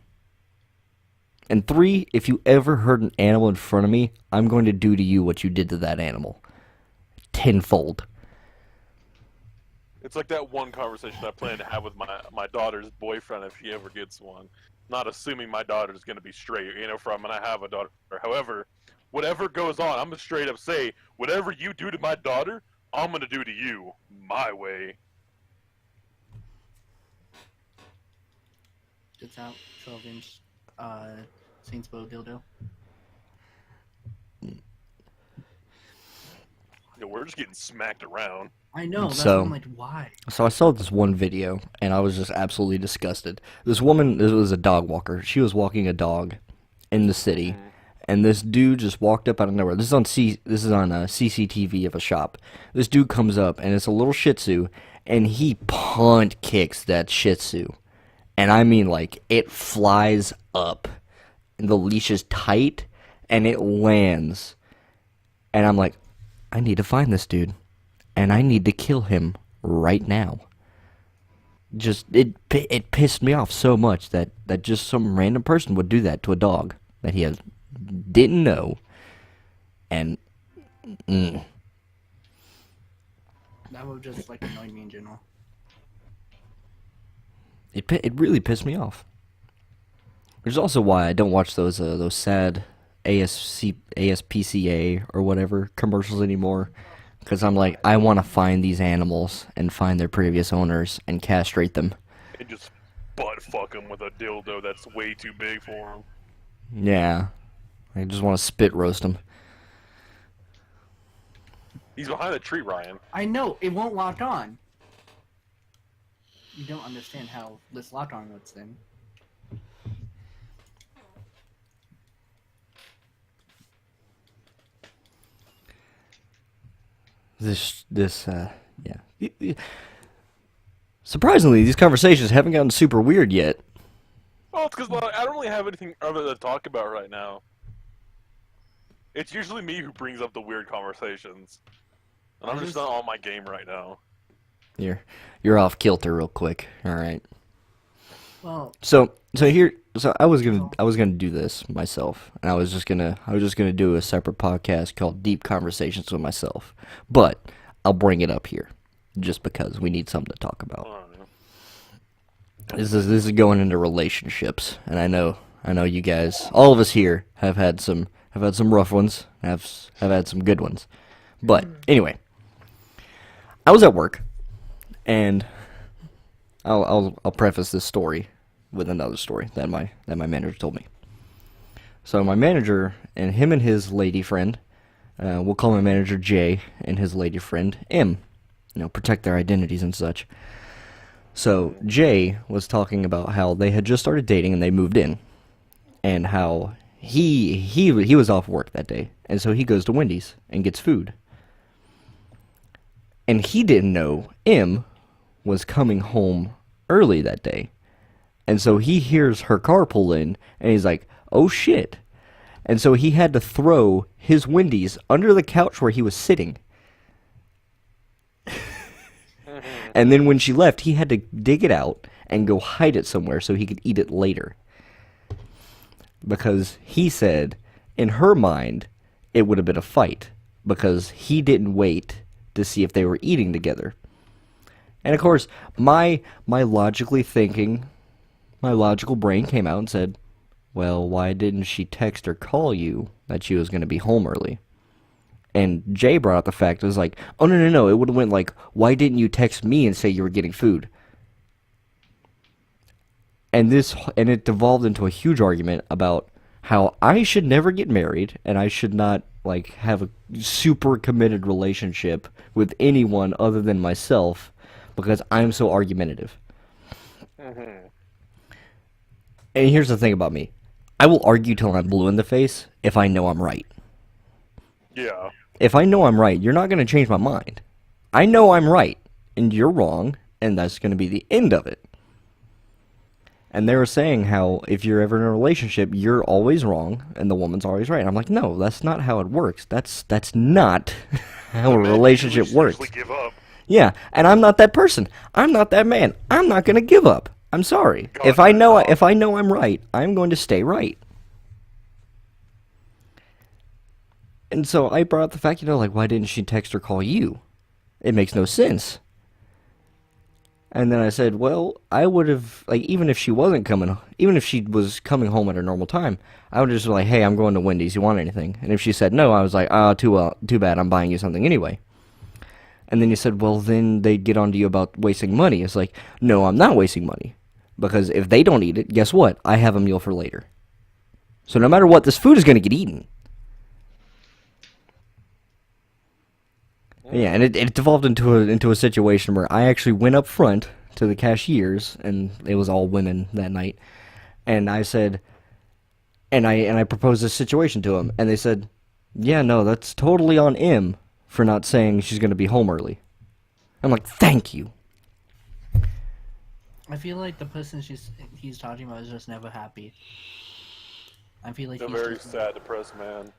And three, if you ever hurt an animal in front of me, I'm going to do to you what you did to that animal. Tenfold. It's like that one conversation I plan to have with my daughter's boyfriend if she ever gets one. Not assuming my daughter's going to be straight, from when I have a daughter. However, whatever goes on, I'm going to straight up say, whatever you do to my daughter, I'm going to do to you my way. It's out 12-inch Saints Row dildo. We're just getting smacked around. I know. That's So- why I'm like, why? So I saw this one video, and I was just absolutely disgusted. This woman, this was a dog walker. She was walking a dog in the city, and this dude just walked up out of nowhere. This is on CCTV of a shop. This dude comes up, and it's a little Shih Tzu, and he punt kicks that Shih Tzu, and I mean like it flies up, and the leash is tight, and it lands, and I'm like, I need to find this dude. And I need to kill him right now. Just it pissed me off so much that just some random person would do that to a dog that he didn't know. And That would just like annoy me in general. it really pissed me off. Which is also why I don't watch those sad ASPCA or whatever commercials anymore. Because I'm like, I want to find these animals and find their previous owners and castrate them. And just butt fuck him with a dildo that's way too big for him. Yeah. I just want to spit roast them. He's behind the tree, Ryan. I know it won't lock on. You don't understand how this lock on works then. Yeah. Surprisingly, these conversations haven't gotten super weird yet. Well, it's because I don't really have anything other to talk about right now. It's usually me who brings up the weird conversations. And I'm just not on my game right now. You're off kilter real quick. All right. Well, So I was gonna do this myself, and I was just gonna do a separate podcast called Deep Conversations with Myself, but I'll bring it up here, just because we need something to talk about. I don't know. This is going into relationships, and I know you guys, all of us here, have had some rough ones, have had some good ones, but anyway, I was at work, and I'll preface this story with another story that my manager told me. So my manager and him and his lady friend, we'll call my manager J and his lady friend M, protect their identities and such. So Jay was talking about how they had just started dating and they moved in, and how he was off work that day, and so he goes to Wendy's and gets food. And he didn't know M was coming home early that day. And so he hears her car pull in, and he's like, oh shit. And so he had to throw his Wendy's under the couch where he was sitting. And then when she left, he had to dig it out and go hide it somewhere so he could eat it later. Because he said, in her mind, it would have been a fight. Because he didn't wait to see if they were eating together. And of course, my logical brain came out and said, well, why didn't she text or call you that she was going to be home early? And Jay brought up the fact, it was like, oh, no, it would have went like, why didn't you text me and say you were getting food? And it devolved into a huge argument about how I should never get married, and I should not, like, have a super committed relationship with anyone other than myself, because I'm so argumentative. And here's the thing about me. I will argue till I'm blue in the face if I know I'm right. Yeah. If I know I'm right, you're not going to change my mind. I know I'm right, and you're wrong, and that's going to be the end of it. And they were saying how if you're ever in a relationship, you're always wrong, and the woman's always right. I'm like, no, that's not how it works. That's not how a relationship works. Give up. Yeah, and I'm not that person. I'm not that man. I'm not going to give up. I'm sorry. If I know I'm right, I'm going to stay right. And so I brought up the fact, like, why didn't she text or call you? It makes no sense. And then I said, well, I would have, like, even if she was coming home at her normal time, I would have just been like, hey, I'm going to Wendy's, you want anything? And if she said no, I was like, too bad, I'm buying you something anyway. And then you said, well, then they'd get on to you about wasting money. It's like, no, I'm not wasting money. Because if they don't eat it, guess what? I have a meal for later. So no matter what, this food is going to get eaten. Yeah, and it devolved into a situation where I actually went up front to the cashiers, and it was all women that night, and I said, and I proposed this situation to them, and they said, yeah, no, that's totally on M for not saying she's going to be home early. I'm like, thank you. I feel like the person he's talking about is just never happy. I feel like He's a very sad, depressed man.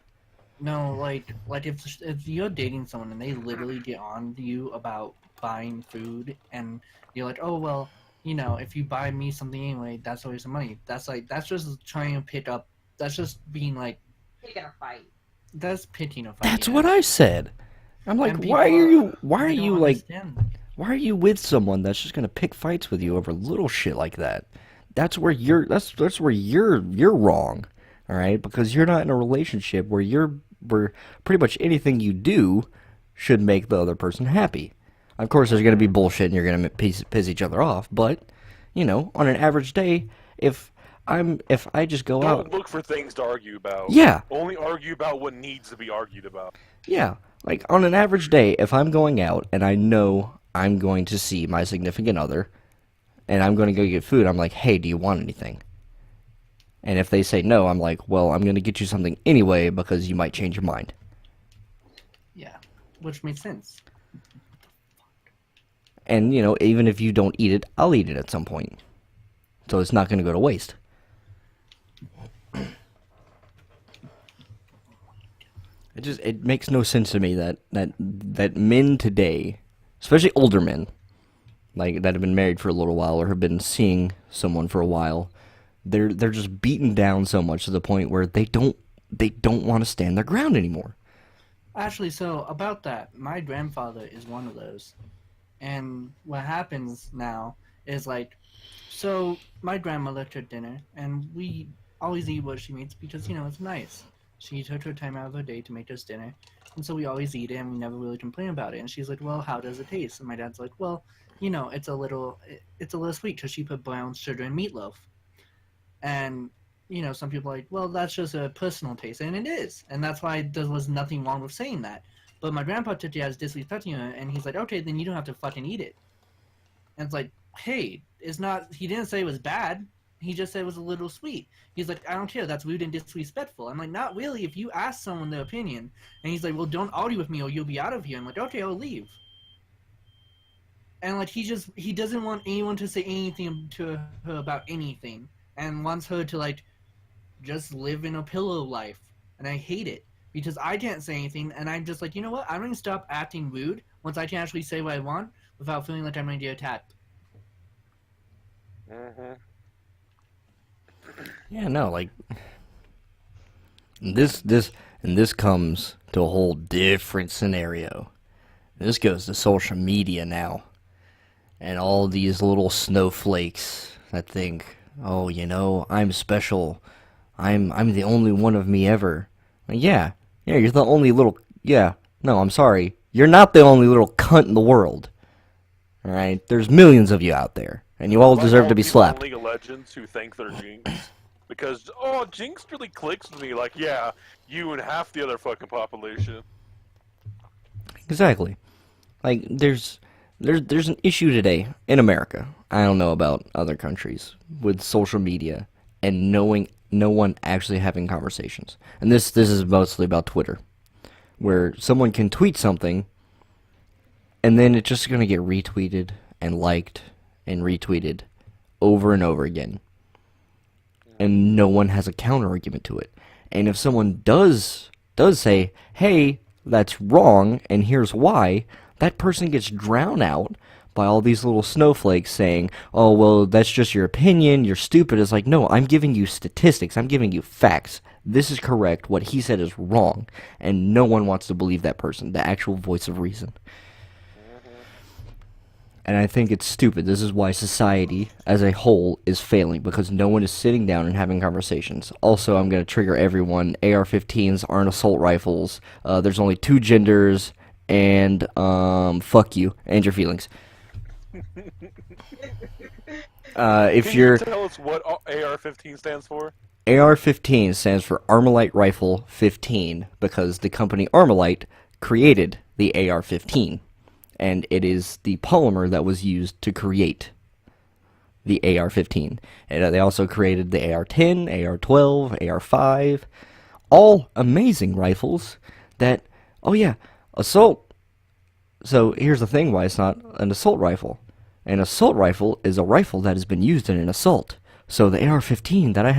No, like if you're dating someone and they literally get on to you about buying food, and you're like, oh well, if you buy me something anyway, that's always the money. That's just trying to pick up. That's just being like Picking a fight. That's picking a fight. That's what I said. I'm like, why are you with someone that's just gonna pick fights with you over little shit like that? That's where you're wrong. All right, because you're not in a relationship where pretty much anything you do should make the other person happy. Of course, there's going to be bullshit and you're going to piss each other off, but on an average day, if I just go out, Don't look for things to argue about. Yeah. Only argue about what needs to be argued about. Yeah, like on an average day, if I'm going out and I know I'm going to see my significant other, and I'm going to go get food, I'm like, hey, do you want anything? And if they say no, I'm like, well, I'm going to get you something anyway because you might change your mind. Yeah, which makes sense. And, even if you don't eat it, I'll eat it at some point. So it's not going to go to waste. It makes no sense to me that men today, especially older men, like that have been married for a little while or have been seeing someone for a while, they're just beaten down so much to the point where they don't want to stand their ground anymore. Actually, so about that, my grandfather is one of those. And what happens now is like, so my grandmother took dinner, and we always eat what she makes because, it's nice. She took her time out of her day to make us dinner, and so we always eat it, and we never really complain about it. And she's like, well, how does it taste? And my dad's like, well, it's a little sweet because she put brown sugar in meatloaf. And, some people are like, well, that's just a personal taste, and it is. And that's why there was nothing wrong with saying that. But my grandpa took it as disrespecting her, and he's like, okay, then you don't have to fucking eat it. And it's like, hey, he didn't say it was bad. He just said it was a little sweet. He's like, I don't care, that's rude and disrespectful. I'm like, not really, if you ask someone their opinion. And he's like, well, don't argue with me or you'll be out of here. I'm like, okay, I'll leave. And like, he doesn't want anyone to say anything to her about anything. And wants her to like, just live in a pillow life, and I hate it because I can't say anything, and I'm just like, you know what? I'm gonna stop acting rude once I can actually say what I want without feeling like I'm gonna get attacked. Mm-hmm. Yeah, no, like this comes to a whole different scenario. This goes to social media now, and all these little snowflakes that think, oh, I'm special. I'm the only one of me ever. Yeah, you're the only little. Yeah, no, I'm sorry, you're not the only little cunt in the world. All right, there's millions of you out there, and you all deserve to be slapped. League of Legends who think they're Jinx because Jinx really clicks with me. Like, yeah, you and half the other fucking population. Exactly. Like there's an issue today in America. I don't know about other countries with social media and knowing no one actually having conversations. And this is mostly about Twitter, where someone can tweet something and then it's just going to get retweeted and liked and retweeted over and over again. And no one has a counter argument to it. And if someone does say, "Hey, that's wrong and here's why," that person gets drowned out by all these little snowflakes saying, "Oh, well, that's just your opinion, you're stupid." It's like, no, I'm giving you statistics, I'm giving you facts. This is correct, what he said is wrong, and no one wants to believe that person, the actual voice of reason. And I think it's stupid. This is why society as a whole is failing, because no one is sitting down and having conversations. Also, I'm going to trigger everyone. AR-15s aren't assault rifles. There's only 2 genders, and fuck you and your feelings. If Can you're you tell us what AR-15 stands for? AR-15 stands for Armalite Rifle 15 because the company Armalite created the AR-15, and it is the polymer that was used to create the AR-15. And they also created the AR-10, AR-12, AR-5, all amazing rifles that, oh yeah, assault. So here's the thing why it's not an assault rifle. An assault rifle is a rifle that has been used in an assault. So the AR-15 that I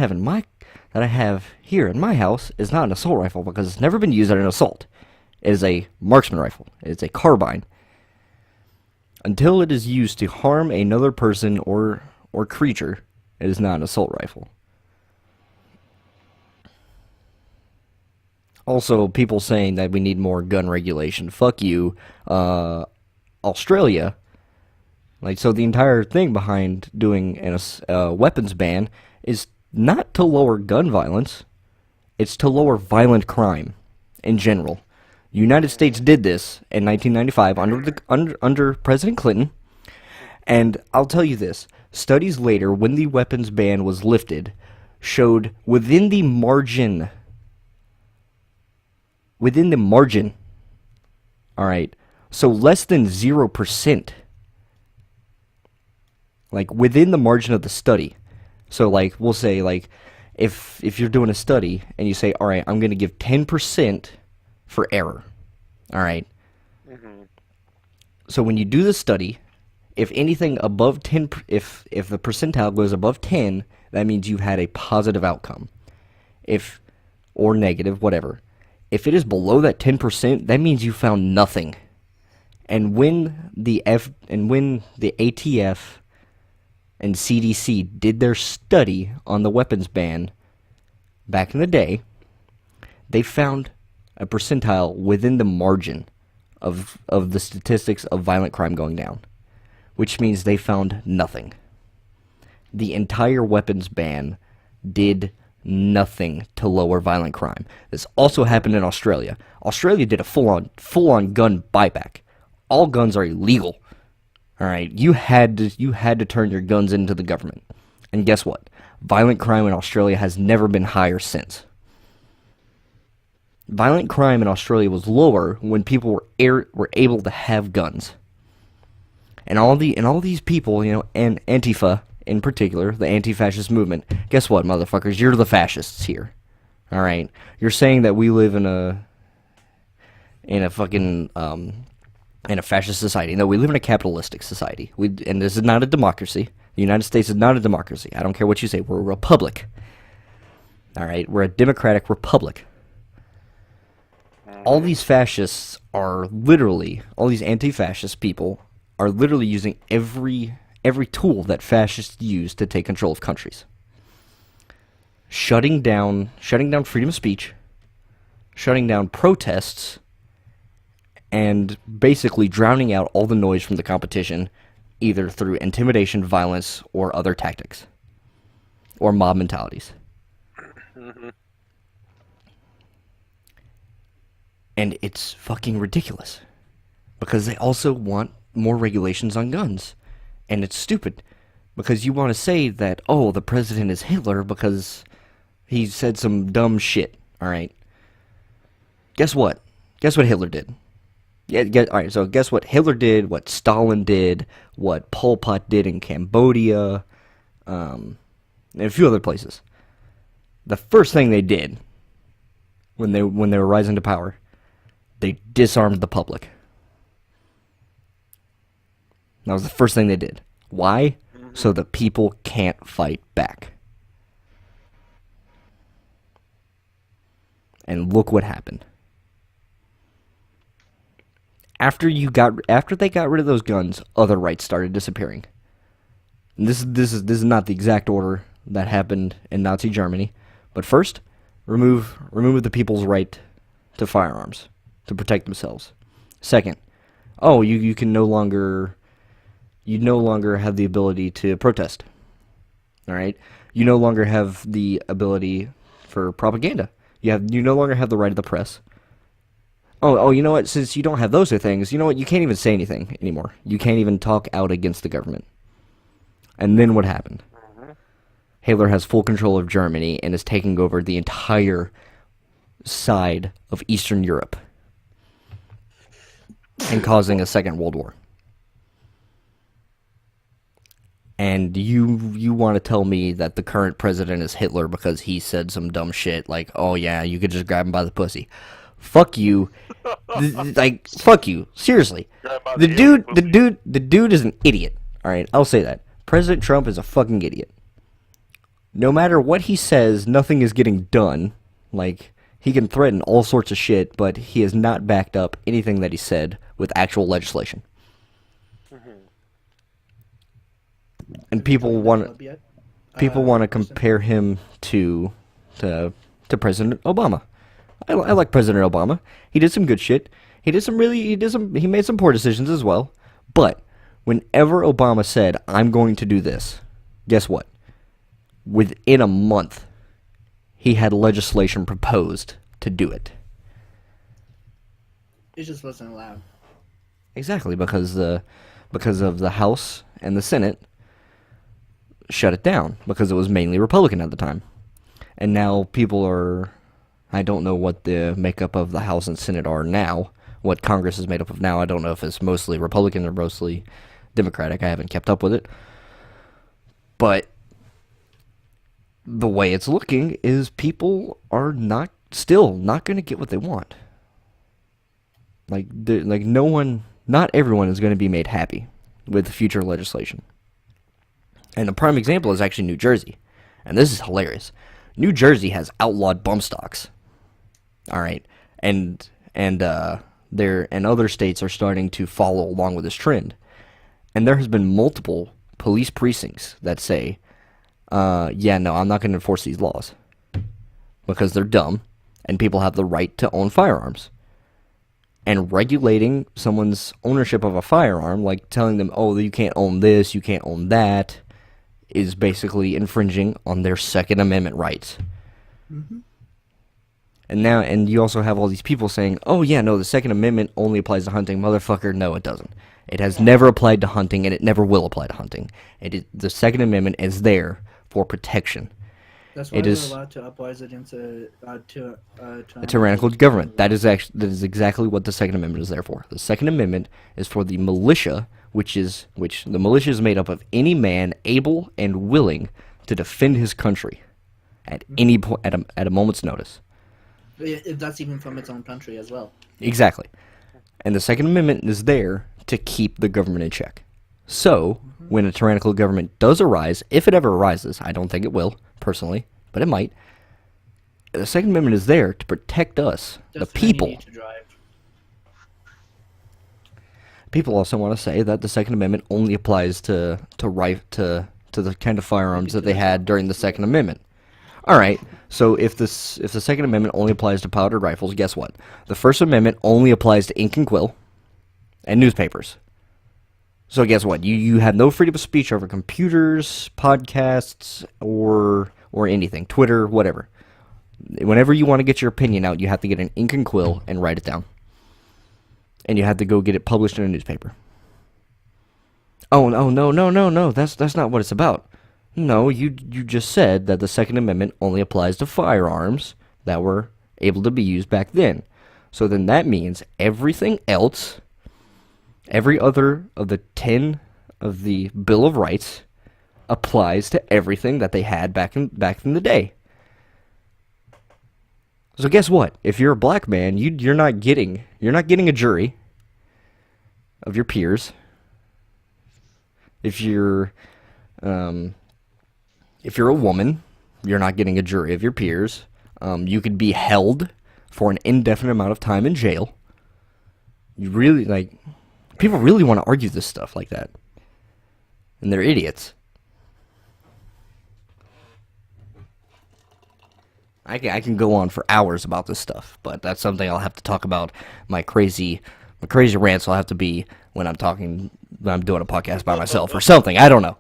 have here in my house is not an assault rifle because it's never been used in an assault. It is a marksman rifle. It's a carbine. Until it is used to harm another person or creature, it is not an assault rifle. Also, people saying that we need more gun regulation. Fuck you. Australia. So the entire thing behind doing a weapons ban is not to lower gun violence. It's to lower violent crime in general. The United States did this in 1995 under President Clinton. And I'll tell you this. Studies later, when the weapons ban was lifted, showed within the margin, alright, so less than 0%, within the margin of the study. So, we'll say, if you're doing a study, and you say, alright, I'm going to give 10% for error, alright? Mm-hmm. So when you do the study, if anything above 10, if the percentile goes above 10, that means you've had a positive outcome. Or negative, whatever. If it is below that 10%, that means you found nothing. And when the ATF and CDC did their study on the weapons ban back in the day, they found a percentile within the margin of the statistics of violent crime going down, which means they found nothing. The entire weapons ban did nothing to lower violent crime. This also happened in Australia. Australia did a full-on gun buyback. All guns are illegal. All right, you had to turn your guns into the government. And guess what? Violent crime in Australia has never been higher since. Violent crime in Australia was lower when people were able to have guns. And all these people, and Antifa in particular, the anti-fascist movement, guess what, motherfuckers? You're the fascists here. All right, you're saying that we live in a fucking in a fascist society. No, we live in a capitalistic society. And this is not a democracy. The United States is not a democracy. I don't care what you say. We're a republic. All right, we're a democratic republic. All these fascists are literally, all these anti-fascist people are literally using every tool that fascists use to take control of countries. Shutting down freedom of speech, shutting down protests, and basically drowning out all the noise from the competition, either through intimidation, violence, or other tactics, or mob mentalities. And it's fucking ridiculous. Because they also want more regulations on guns. And it's stupid. Because you want to say that, oh, the president is Hitler because he said some dumb shit. Alright? Guess what? Guess what Hitler did? Alright, so guess what Hitler did, what Stalin did, what Pol Pot did in Cambodia, and a few other places. The first thing they did when they were rising to power, they disarmed the public. That was the first thing they did. Why? So the people can't fight back. And look what happened. After they got rid of those guns, other rights started disappearing. And this is not the exact order that happened in Nazi Germany, but first, remove the people's right to firearms to protect themselves. Second, you no longer have the ability to protest. All right, you no longer have the ability for propaganda. You no longer have the right of the press. Oh, you know what? Since you don't have those two things, you know what? You can't even say anything anymore. You can't even talk out against the government. And then what happened? Hitler has full control of Germany and is taking over the entire side of Eastern Europe and causing a second World War. And you want to tell me that the current president is Hitler because he said some dumb shit like, oh yeah, you could just grab him by the pussy. Fuck you. Like, fuck you. Seriously. The dude is an idiot. Alright, I'll say that. President Trump is a fucking idiot. No matter what he says, nothing is getting done. Like, he can threaten all sorts of shit, but he has not backed up anything that he said with actual legislation. And people want to compare him to President Obama. I like President Obama. He did some good shit. He made some poor decisions as well. But whenever Obama said, "I'm going to do this," guess what? Within a month, he had legislation proposed to do it. It just wasn't allowed. Exactly, because of the House and the Senate shut it down because it was mainly Republican at the time. And now people are, I don't know what the makeup of the House and Senate are now, what Congress is made up of now. I don't know if it's mostly Republican or mostly Democratic. I haven't kept up with it. But the way it's looking is people are still not going to get what they want. Not everyone is going to be made happy with future legislation. And the prime example is actually New Jersey. And this is hilarious. New Jersey has outlawed bump stocks. All right. And other states are starting to follow along with this trend. And there has been multiple police precincts that say, yeah, no, I'm not going to enforce these laws because they're dumb and people have the right to own firearms. And regulating someone's ownership of a firearm, like telling them, oh, you can't own this, you can't own that, is basically infringing on their Second Amendment rights. Mm-hmm. And you also have all these people saying, oh, yeah, no, the Second Amendment only applies to hunting. Motherfucker, no, it doesn't. It has never applied to hunting, and it never will apply to hunting. The Second Amendment is there for protection. That's why they're allowed to uprise against a tyrannical government. That is exactly what the Second Amendment is there for. The Second Amendment is for the militia, which the militia is made up of any man able and willing to defend his country at any point at a moment's notice. If that's even from its own country as well. Exactly. And the Second Amendment is there to keep the government in check. So, when a tyrannical government does arise, if it ever arises, I don't think it will, personally, but it might, The Second Amendment is there to protect us, the Just when you people. need to drive. People also want to say that the Second Amendment only applies to the kind of firearms that they had during the Second Amendment. All right, so if the Second Amendment only applies to powdered rifles, guess what? The First Amendment only applies to ink and quill and newspapers. So guess what? You have no freedom of speech over computers, podcasts, or anything, Twitter, whatever. Whenever you want to get your opinion out, you have to get an ink and quill and write it down. And you have to go get it published in a newspaper. Oh, no. That's not what it's about. No, you just said that the Second Amendment only applies to firearms that were able to be used back then. So then that means everything else, every other of the 10 of the Bill of Rights applies to everything that they had back in the day. So guess what? If you're a black man, you're not getting a jury of your peers. If you're a woman, you're not getting a jury of your peers. You could be held for an indefinite amount of time in jail. You really people really want to argue this stuff like that, and they're idiots. I can go on for hours about this stuff, but that's something I'll have to talk about. My crazy rants will have to be when I'm doing a podcast by myself or something. I don't know.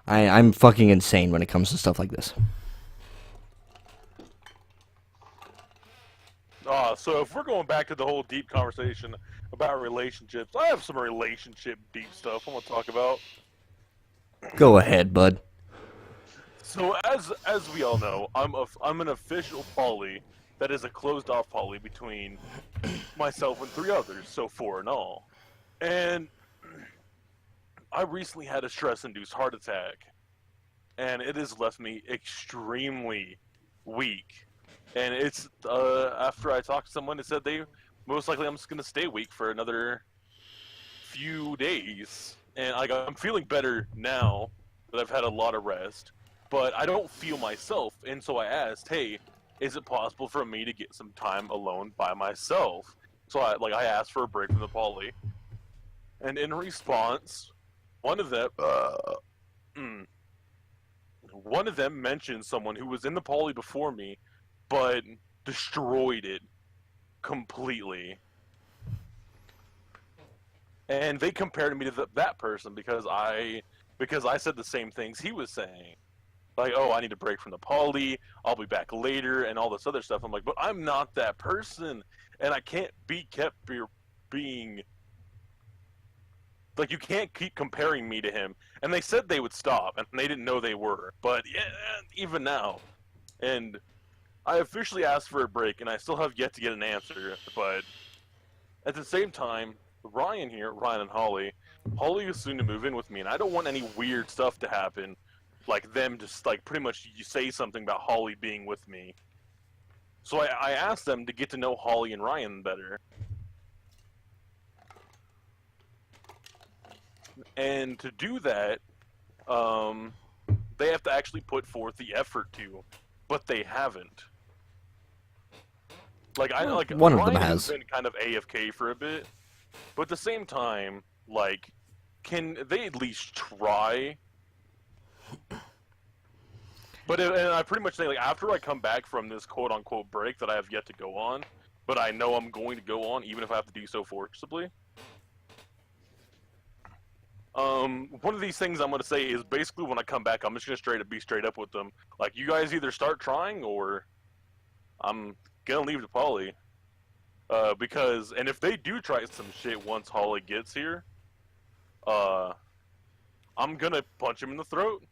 I'm fucking insane when it comes to stuff like this. So if we're going back to the whole deep conversation about relationships, I have some relationship deep stuff I want to talk about. Go ahead, bud. So as we all know, I'm an official poly that is a closed off poly between myself and 3 others, so 4 in all. And I recently had a stress-induced heart attack, and it has left me extremely weak. And it's after I talked to someone that said most likely I'm just gonna stay weak for another few days, and I'm feeling better now that I've had a lot of rest, but I don't feel myself, and so I asked, hey, is it possible for me to get some time alone by myself? So I asked for a break from the poly, and in response, one of them mentioned someone who was in the poly before me, but destroyed it completely. And they compared me to that person because I said the same things he was saying. Like, oh, I need a break from the poly, I'll be back later, and all this other stuff. I'm like, but I'm not that person, and I can't be kept being... Like, you can't keep comparing me to him. And they said they would stop, and they didn't know they were. But yeah, even now. And I officially asked for a break, and I still have yet to get an answer. But at the same time, Ryan and Holly is soon to move in with me, and I don't want any weird stuff to happen. Like them just, pretty much you say something about Holly being with me. So I asked them to get to know Holly and Ryan better. And to do that, they have to actually put forth the effort to, but they haven't. One of them has been kind of AFK for a bit, but at the same time, can they at least try? But and I pretty much say, after I come back from this quote-unquote break that I have yet to go on, but I know I'm going to go on, even if I have to do so forcibly. One of these things I'm going to say is basically when I come back, I'm just going to be straight up with them. Like, you guys either start trying or I'm going to leave the poly. And if they do try some shit once Holly gets here, I'm going to punch him in the throat.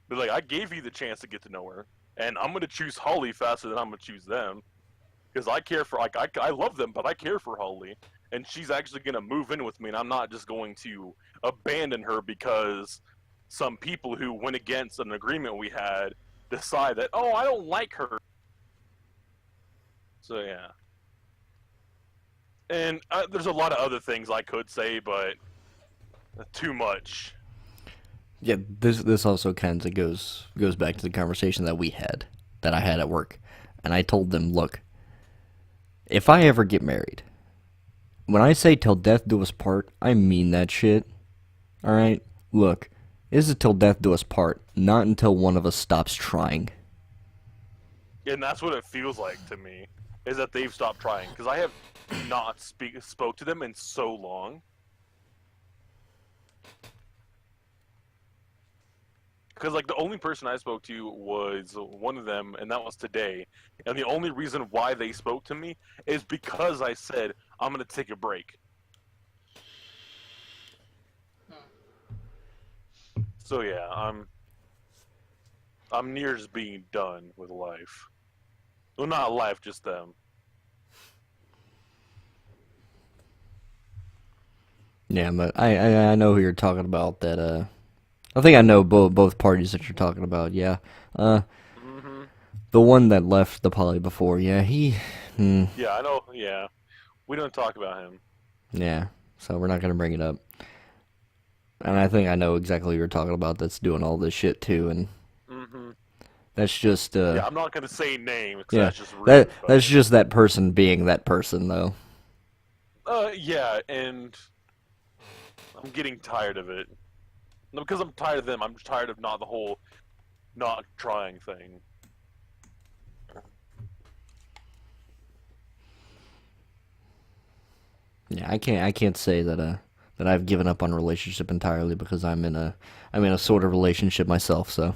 Be like, I gave you the chance to get to know her, and I'm going to choose Holly faster than I'm going to choose them. Because I care for, I love them, but I care for Holly. And she's actually going to move in with me, and I'm not just going to abandon her because some people who went against an agreement we had decide that, oh, I don't like her. So, yeah. And there's a lot of other things I could say, but too much. Yeah, this also kind of goes back to the conversation that I had at work. and I told them, look, if I ever get married, when I say till death do us part, I mean that shit. Alright? Look, this is till death do us part, not until one of us stops trying. And that's what it feels like to me, is that they've stopped trying. Because I have not spoke to them in so long. Because, like, the only person I spoke to was one of them, and that was today. And the only reason why they spoke to me is because I said, I'm going to take a break. So, yeah, I'm near just being done with life. Well, not life, just them. Yeah, but I know who you're talking about. That I think I know both parties that you're talking about. Yeah, Mm-hmm. the one that left the poly before. Yeah, Yeah, I know, yeah. We don't talk about him. yeah. So we're not gonna bring it up. And I think I know exactly who you're talking about. That's doing all this shit too, and Mm-hmm. that's just Yeah, I'm not going to say name, because yeah, that's just rude. that's just that person being that person though. Yeah, and I'm getting tired of it. No, because I'm tired of them. I'm just tired of not the whole not trying thing. Yeah, I can't say that I've given up on relationship entirely because I'm in a sort of relationship myself. So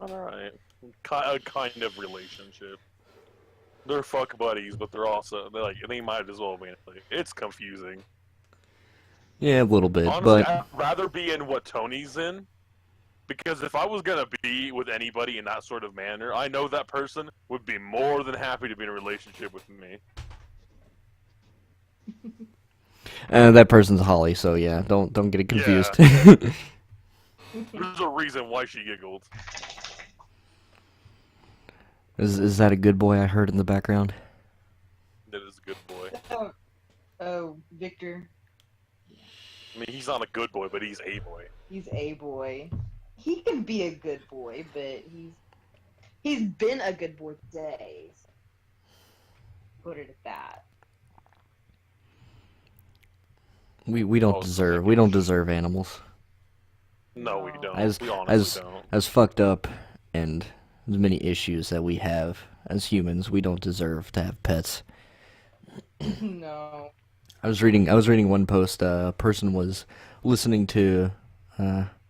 Alright. A kind of relationship. They're fuck buddies, but they might as well be. It's confusing. yeah, a little bit, Honestly, but I'd rather be in what Tony's in, because if I was gonna be with anybody in that sort of manner, I know that person would be more than happy to be in a relationship with me. that person's Holly. So yeah, don't get it confused. There's a reason why she giggled. Is that a good boy I heard in the background? That is a good boy. Oh, Victor. I mean, he's not a good boy, but he's a boy. He's a boy. He can be a good boy, but he's been a good boy today. So put it at that. We don't deserve animals. No, we don't. As We honestly don't. as fucked up and as many issues that we have as humans, we don't deserve to have pets. No. I was reading one post. A person was listening to,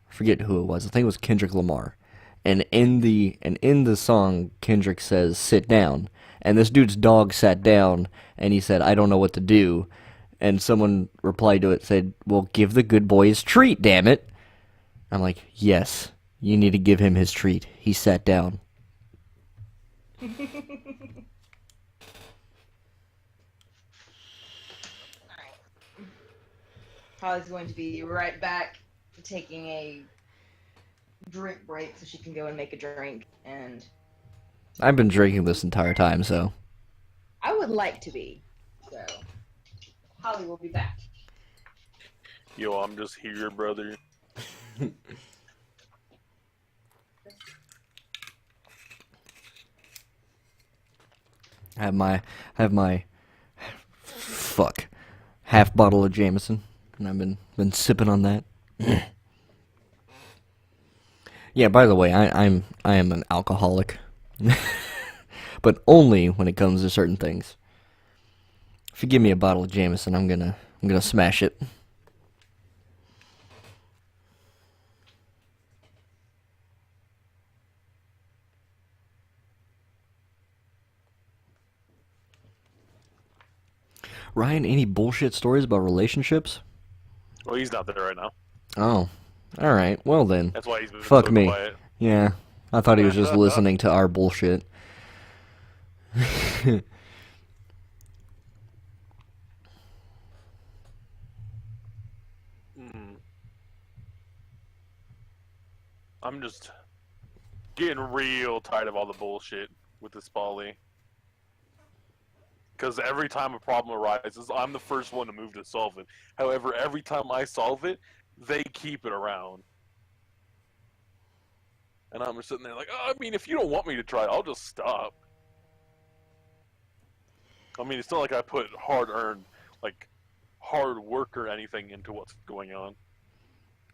forget who it was. I think it was Kendrick Lamar, and in the song, Kendrick says, "Sit down," and this dude's dog sat down, and he said, "I don't know what to do," and someone replied to it, said, "Well, give the good boy his treat, damn it." I'm like, yes, you need to give him his treat. He sat down. Holly's going to be right back taking a drink break so she can go and make a drink, and I've been drinking this entire time, so. I would like to be. So Holly will be back. Yo, I'm just here, brother. I have my fuck half bottle of Jameson, and I've been sipping on that. Yeah, by the way, I am an alcoholic, but only when it comes to certain things. If you give me a bottle of Jameson, I'm gonna smash it. Ryan, any bullshit stories about relationships? Well, he's not there right now. Oh, all right. Well then, That's why he's been fuck so me. quiet. Yeah, I thought he was just listening to our bullshit. Mm. I'm just getting real tired of all the bullshit with this poly. Because every time a problem arises, I'm the first one to move to solve it. However, every time I solve it, they keep it around. And I'm just sitting there like, oh, I mean, if you don't want me to try, I'll just stop. I mean, it's not like I put hard-earned, like, hard work or anything into what's going on.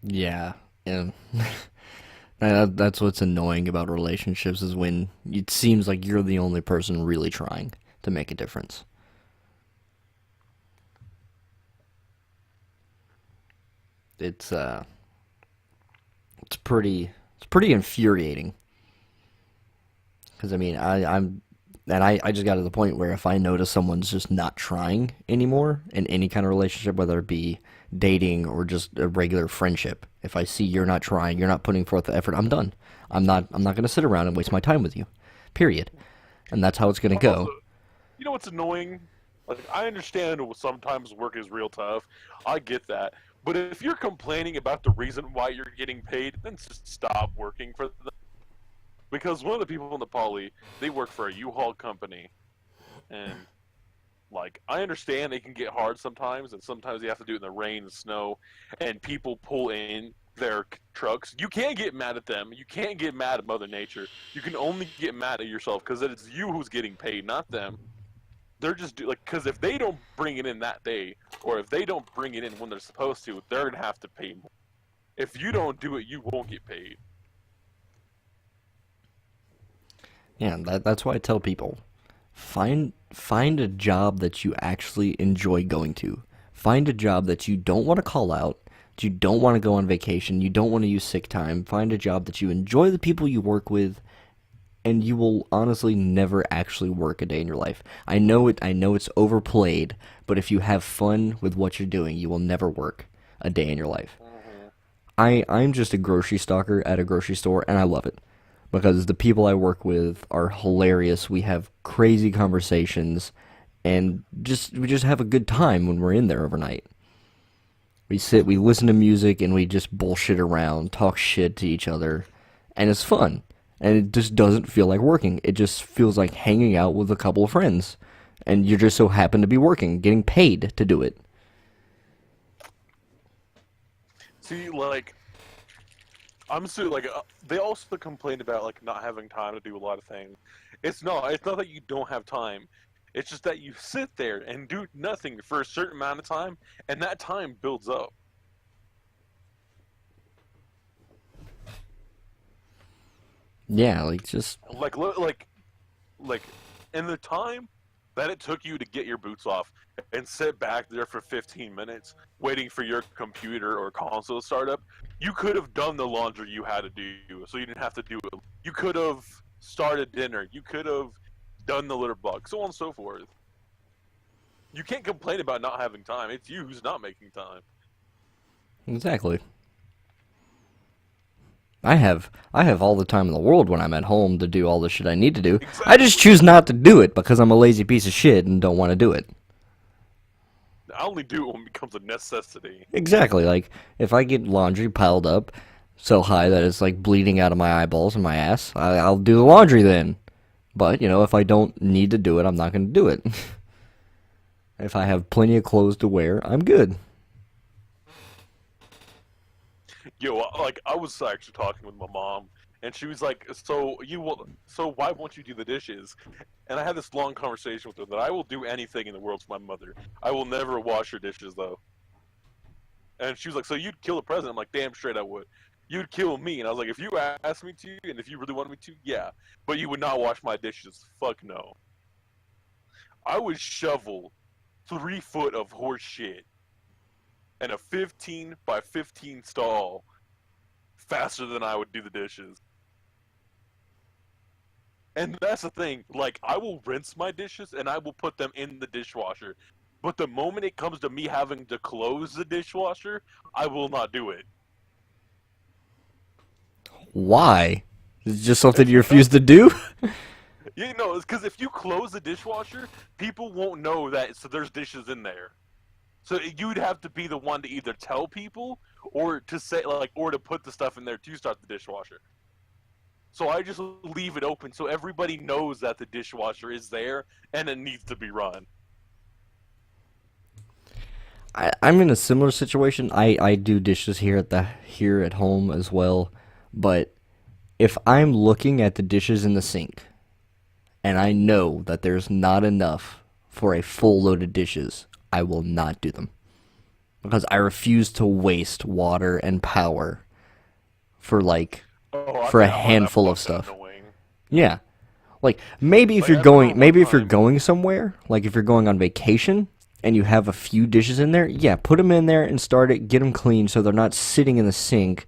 Yeah, and that's what's annoying about relationships is when it seems like you're the only person really trying to make a difference. It's it's pretty infuriating. Because I mean, I just got to the point where if I notice someone's just not trying anymore in any kind of relationship, whether it be dating or just a regular friendship, if I see you're not trying, you're not putting forth the effort, I'm done. I'm not going to sit around and waste my time with you. Period. And that's how it's going to go. Also, you know what's annoying? Like, I understand sometimes work is real tough. I get that. But if you're complaining about the reason why you're getting paid, then just stop working for them. Because one of the people in the poly, they work for a U-Haul company. And, like, I understand they can get hard sometimes, and sometimes you have to do it in the rain and snow, and people pull in their trucks. You can't get mad at them. You can't get mad at Mother Nature. You can only get mad at yourself because it's you who's getting paid, not them. They're just because if they don't bring it in that day, or if they don't bring it in when they're supposed to, they're gonna have to pay more. If you don't do it, you won't get paid. Yeah, that's why I tell people, find a job that you actually enjoy going to. Find a job that you don't want to call out, that you don't want to go on vacation, you don't want to use sick time. Find a job that you enjoy the people you work with, and you will honestly never actually work a day in your life. I know it's overplayed, but if you have fun with what you're doing, you will never work a day in your life. I'm just a grocery stalker at a grocery store, and I love it. Because the people I work with are hilarious. We have crazy conversations, and we just have a good time when we're in there overnight. We listen to music, and we just bullshit around, talk shit to each other, and it's fun. And it just doesn't feel like working. It just feels like hanging out with a couple of friends, and you just so happen to be working, getting paid to do it. See, like, they also complain about like not having time to do a lot of things. It's not that you don't have time. It's just that you sit there and do nothing for a certain amount of time, and that time builds up. Yeah, like just Like in the time that it took you to get your boots off and sit back there for 15 minutes waiting for your computer or console to start up, you could have done the laundry you had to do, so you didn't have to do it. You could have started dinner. You could have done the litter box, so on and so forth. You can't complain about not having time. It's you who's not making time. exactly. I have all the time in the world when I'm at home to do all the shit I need to do. Exactly. I just choose not to do it because I'm a lazy piece of shit and don't want to do it. I only do it when it becomes a necessity. Exactly. Like, if I get laundry piled up so high that it's, like, bleeding out of my eyeballs and my ass, I'll do the laundry then. But, if I don't need to do it, I'm not going to do it. If I have plenty of clothes to wear, I'm good. Yo, like, I was actually talking with my mom, and she was like, so why won't you do the dishes? And I had this long conversation with her that I will do anything in the world for my mother. I will never wash her dishes, though. And she was like, so you'd kill the president? I'm like, damn straight I would. You'd kill me. And I was like, if you asked me to, and if you really wanted me to, yeah. But you would not wash my dishes. Fuck no. I would shovel 3 foot of horse shit in a 15 by 15 stall faster than I would do the dishes. And that's the thing, like, I will rinse my dishes and I will put them in the dishwasher. But the moment it comes to me having to close the dishwasher, I will not do it. Why? Is it just something you refuse to do? It's because if you close the dishwasher, people won't know that there's dishes in there. So you'd have to be the one to either tell people or to say or to put the stuff in there to start the dishwasher. So I just leave it open so everybody knows that the dishwasher is there and it needs to be run. I'm in a similar situation. I do dishes here at home as well, but if I'm looking at the dishes in the sink and I know that there's not enough for a full load of dishes, I will not do them. Because I refuse to waste water and power for for a handful of stuff. Yeah. Like maybe if you're going somewhere, like if you're going on vacation and you have a few dishes in there, yeah, put them in there and start it, get them clean so they're not sitting in the sink,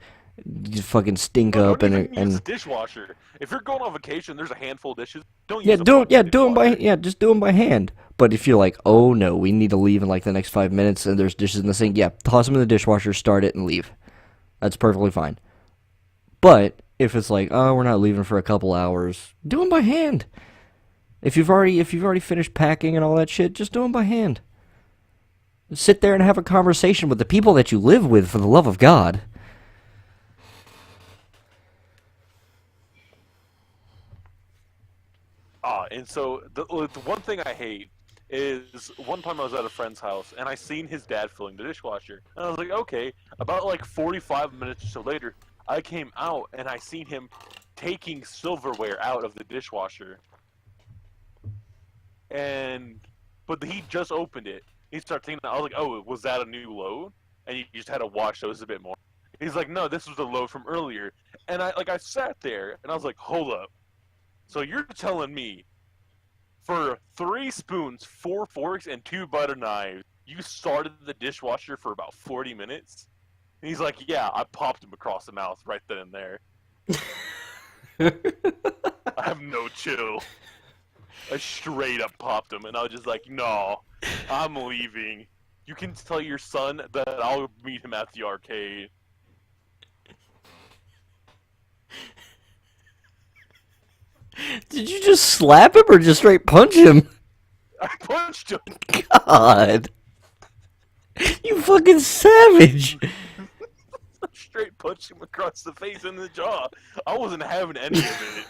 just fucking stink up don't and use a dishwasher. If you're going on vacation, there's a handful of dishes. Don't yeah, use a do them by just do them by hand. But if you're like, oh no, we need to leave in like the next 5 minutes and there's dishes in the sink, yeah, toss them in the dishwasher, start it, and leave. That's perfectly fine. But if it's like, oh, we're not leaving for a couple hours, do them by hand. If you've already finished packing and all that shit, just do them by hand. Sit there and have a conversation with the people that you live with, for the love of God. And so the one thing I hate is one time I was at a friend's house and I seen his dad filling the dishwasher. And I was like, okay. About like 45 minutes or so later, I came out and I seen him taking silverware out of the dishwasher. But he just opened it. He started thinking, I was like, oh, was that a new load? And you just had to wash those a bit more. He's like, no, this was a load from earlier. And I sat there and I was like, hold up. So you're telling me for 3 spoons, 4 forks, and 2 butter knives, you started the dishwasher for about 40 minutes? And he's like, yeah, I popped him across the mouth right then and there. I have no chill. I straight up popped him, and I was just like, no, I'm leaving. You can tell your son that I'll meet him at the arcade. Did you just slap him or just straight punch him? I punched him. God. You fucking savage. Straight punched him across the face and the jaw. I wasn't having any of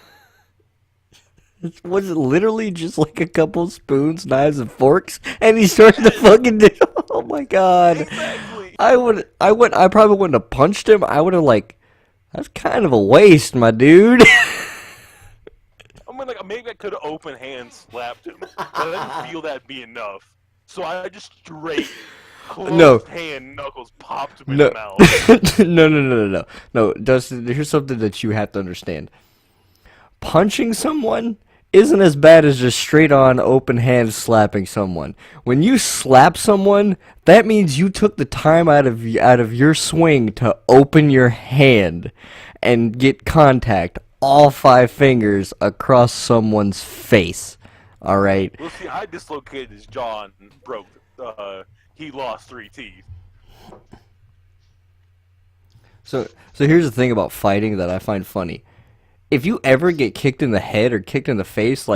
it. Was it literally just like a couple spoons, knives, and forks? And he started to fucking do. Oh my god. Exactly. I probably wouldn't have punched him. I would have that's kind of a waste, my dude. I mean, maybe I could have open hand slapped him, but I didn't feel that'd be enough. So I just straight closed hand knuckles popped him in the mouth. No, Dustin, here's something that you have to understand. Punching someone isn't as bad as just straight on open hand slapping someone. When you slap someone, that means you took the time out of your swing to open your hand and get contact, all 5 fingers across someone's face. All right. Well, see, I dislocated his jaw and broke. He lost 3 teeth. So here's the thing about fighting that I find funny. If you ever get kicked in the head or kicked in the face,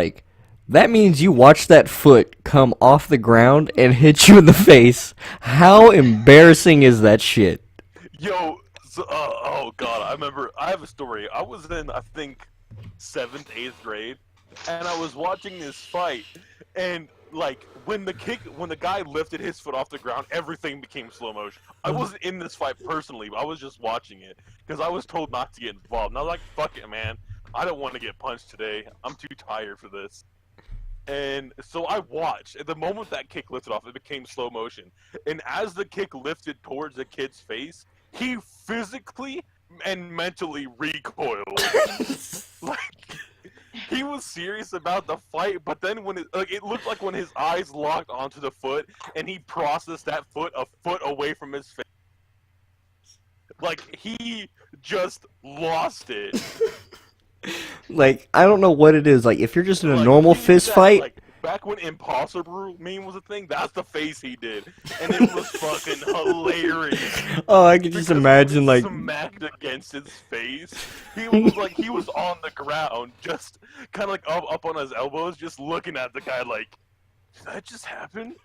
that means you watch that foot come off the ground and hit you in the face. How embarrassing is that shit? Yo, oh god, I have a story. I was in, I think, 7th, 8th grade, and I was watching this fight, and when the guy lifted his foot off the ground, everything became slow motion. I wasn't in this fight personally, but I was just watching it because I was told not to get involved. And I was like, fuck it, man. I don't want to get punched today. I'm too tired for this. And so I watched. At the moment that kick lifted off, it became slow motion. And as the kick lifted towards the kid's face, he physically and mentally recoiled. He was serious about the fight, but then when it looked like when his eyes locked onto the foot, and he processed that foot a foot away from his face, he just lost it. I don't know what it is. If you're just in a normal fist fight. Back when Impossible meme was a thing, that's the face he did, and it was fucking hilarious. Oh, I could just imagine smacked against his face. He was on the ground, just kind of up on his elbows, just looking at the guy did that just happen?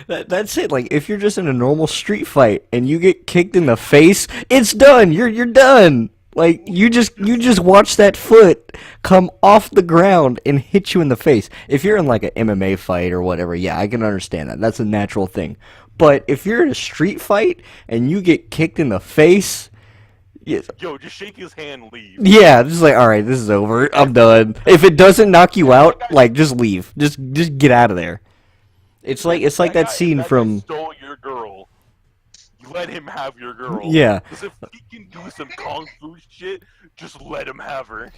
That's it. If you're just in a normal street fight and you get kicked in the face, it's done. You're done. You just watch that foot come off the ground and hit you in the face. If you're in an MMA fight or whatever, yeah, I can understand that. That's a natural thing. But if you're in a street fight and you get kicked in the face, Yes. yo, just shake his hand, and leave. Yeah, just like, all right, this is over. I'm done. If it doesn't knock you out, like, just leave. Just get out of there. It's like that guy, scene if that from. guy stole your girl. You let him have your girl. Yeah. Because if he can do some kung fu shit, just let him have her.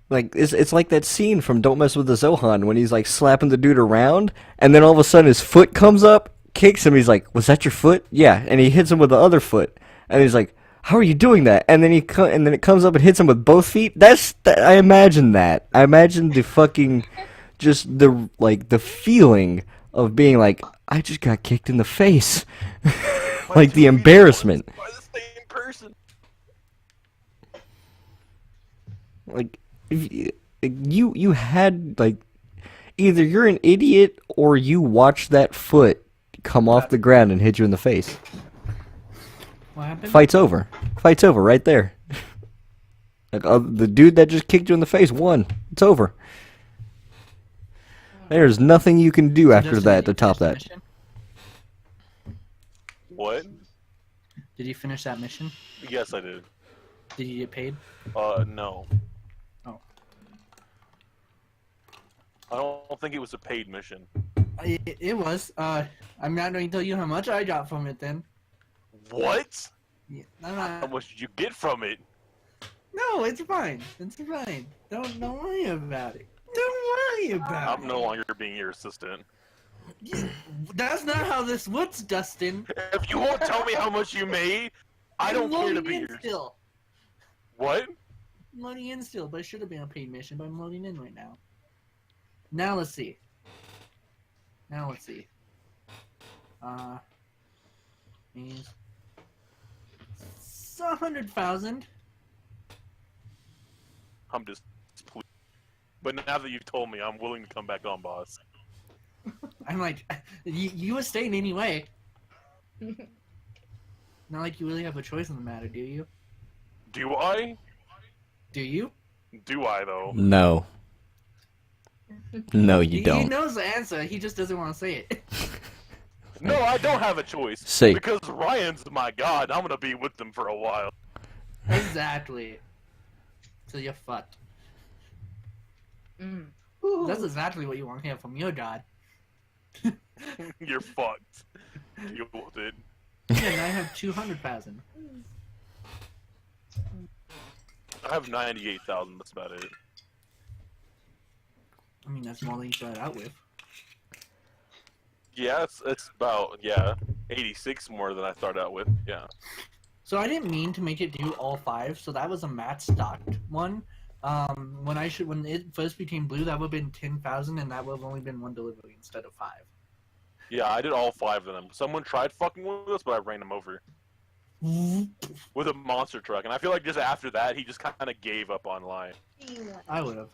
Like it's like that scene from Don't Mess with the Zohan when he's like slapping the dude around, and then all of a sudden his foot comes up, kicks him. He's like, "Was that your foot?" Yeah, and he hits him with the other foot, and he's like, "How are you doing that?" And then and then it comes up and hits him with both feet. I imagine that. I imagine the fucking, just the feeling of being like, I just got kicked in the face, like the embarrassment. By the same person. Like if you had like either you're an idiot or you watched that foot come off the ground and hit you in the face. What happened? Fight's over. Fight's over right there. Like, the dude that just kicked you in the face won. It's over. There's nothing you can do after Justin, that did to you top finish that. the mission? What? Did you finish that mission? Yes, I did. Did you get paid? No. Oh. I don't think it was a paid mission. It was. I'm not going to tell you how much I got from it then. What? Yeah, How much did you get from it? No, it's fine. It's fine. Don't worry about it. Don't worry about it. I'm no longer being your assistant. That's not how this works, Dustin. If you won't tell me how much you made, I don't care to be in your... still. What? I'm loading in still, but it should have been a paid mission, but I'm loading in right now. Now let's see. Means 100,000. I'm just pleased. But now that you've told me, I'm willing to come back on, boss. I'm like, you were staying anyway. Not like you really have a choice in the matter, do you? Do I? Do you? Do I, though? No. No, you He don't. knows the answer, he just doesn't want to say it. No, I don't have a choice. Say. Because Ryan's my god, I'm gonna be with them for a while. Exactly. So you're fucked. That's exactly what you want to hear from your god. You're fucked. Deal with it. Yeah, and I have 200,000. I have 98,000, that's about it. I mean, that's more than you started out with. Yeah, it's about, 86 more than I started out with, yeah. So I didn't mean to make it do all 5, so that was a matte stocked one. When it first became blue, that would have been 10,000, and that would have only been 1 delivery instead of 5. Yeah, I did all 5 of them. Someone tried fucking with us, but I ran him over. With a monster truck, and I feel like just after that, he just kind of gave up online. I would have.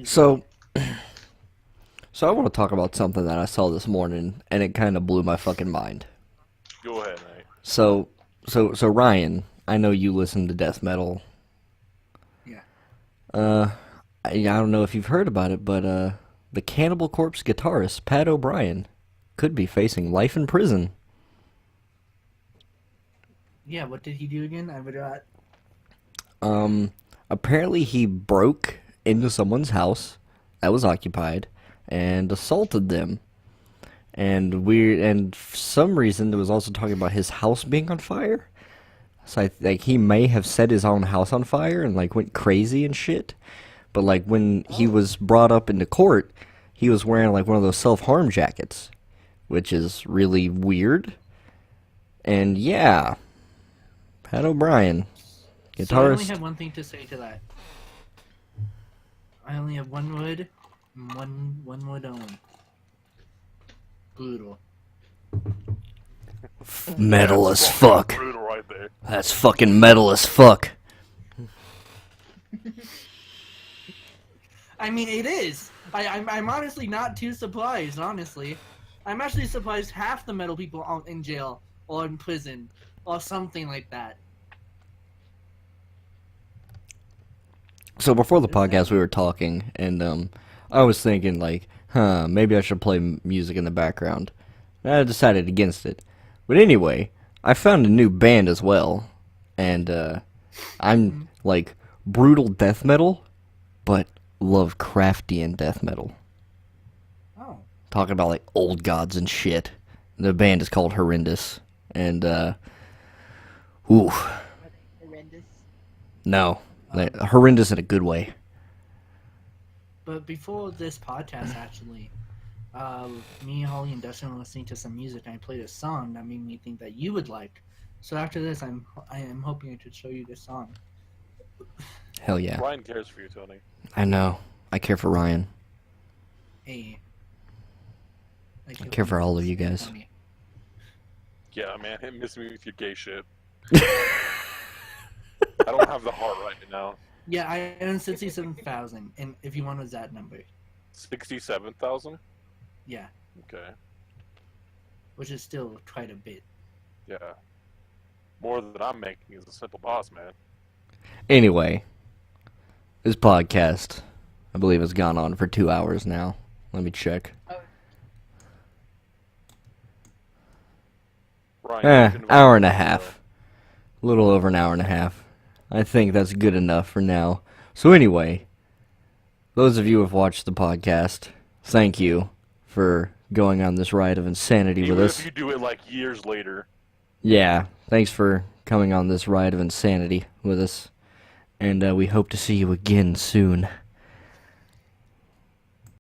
So I want to talk about something that I saw this morning, and it kind of blew my fucking mind. Go ahead, mate. So Ryan, I know you listen to death metal. Yeah. I don't know if you've heard about it, but the Cannibal Corpse guitarist Pat O'Brien could be facing life in prison. Yeah, what did he do again? I forgot. Apparently he broke into someone's house that was occupied and assaulted them. And for some reason, there was also talking about his house being on fire. So he may have set his own house on fire and like went crazy and shit. But like when he was brought up into court, he was wearing like one of those self-harm jackets, which is really weird. And yeah, Pat O'Brien, guitarist. So I only have one thing to say to that. I only have one word, and one word only. Brutal. Metal as fuck. Brutal right there. That's fucking metal as fuck. I mean, it is. I'm honestly not too surprised, honestly. I'm actually surprised half the metal people aren't in jail or in prison or something like that. So before the podcast, we were talking, and I was thinking like, maybe I should play music in the background. And I decided against it. But anyway, I found a new band as well, and I'm like brutal death metal, but Lovecraftian death metal. Oh. Talking about like old gods and shit. The band is called Horrendous, and ooh, Are they horrendous? no, horrendous in a good way. But before this podcast, actually, me, Holly, and Dustin were listening to some music, and I played a song that made me think that you would like. So after this, I am hoping to show you this song. Hell yeah, Ryan cares for you, Tony. I know. I care for Ryan. Hey. I care for all of you guys. Yeah, man, hit miss me with your gay shit. I don't have the heart right now. Yeah, I earn 67,000, and if you want a that number, 67,000. yeah, Okay. which is still quite a bit. Yeah. More than I'm making as a simple boss, man. Anyway, this podcast, I believe, has gone on for 2 hours now. Let me check. Ryan, you can Hour and a half. A little over an hour and a half. I think that's good enough for now. So anyway, those of you who have watched the podcast, thank you for going on this ride of insanity Even with if us. you do it like years later. Yeah, thanks for coming on this ride of insanity with us. And we hope to see you again soon.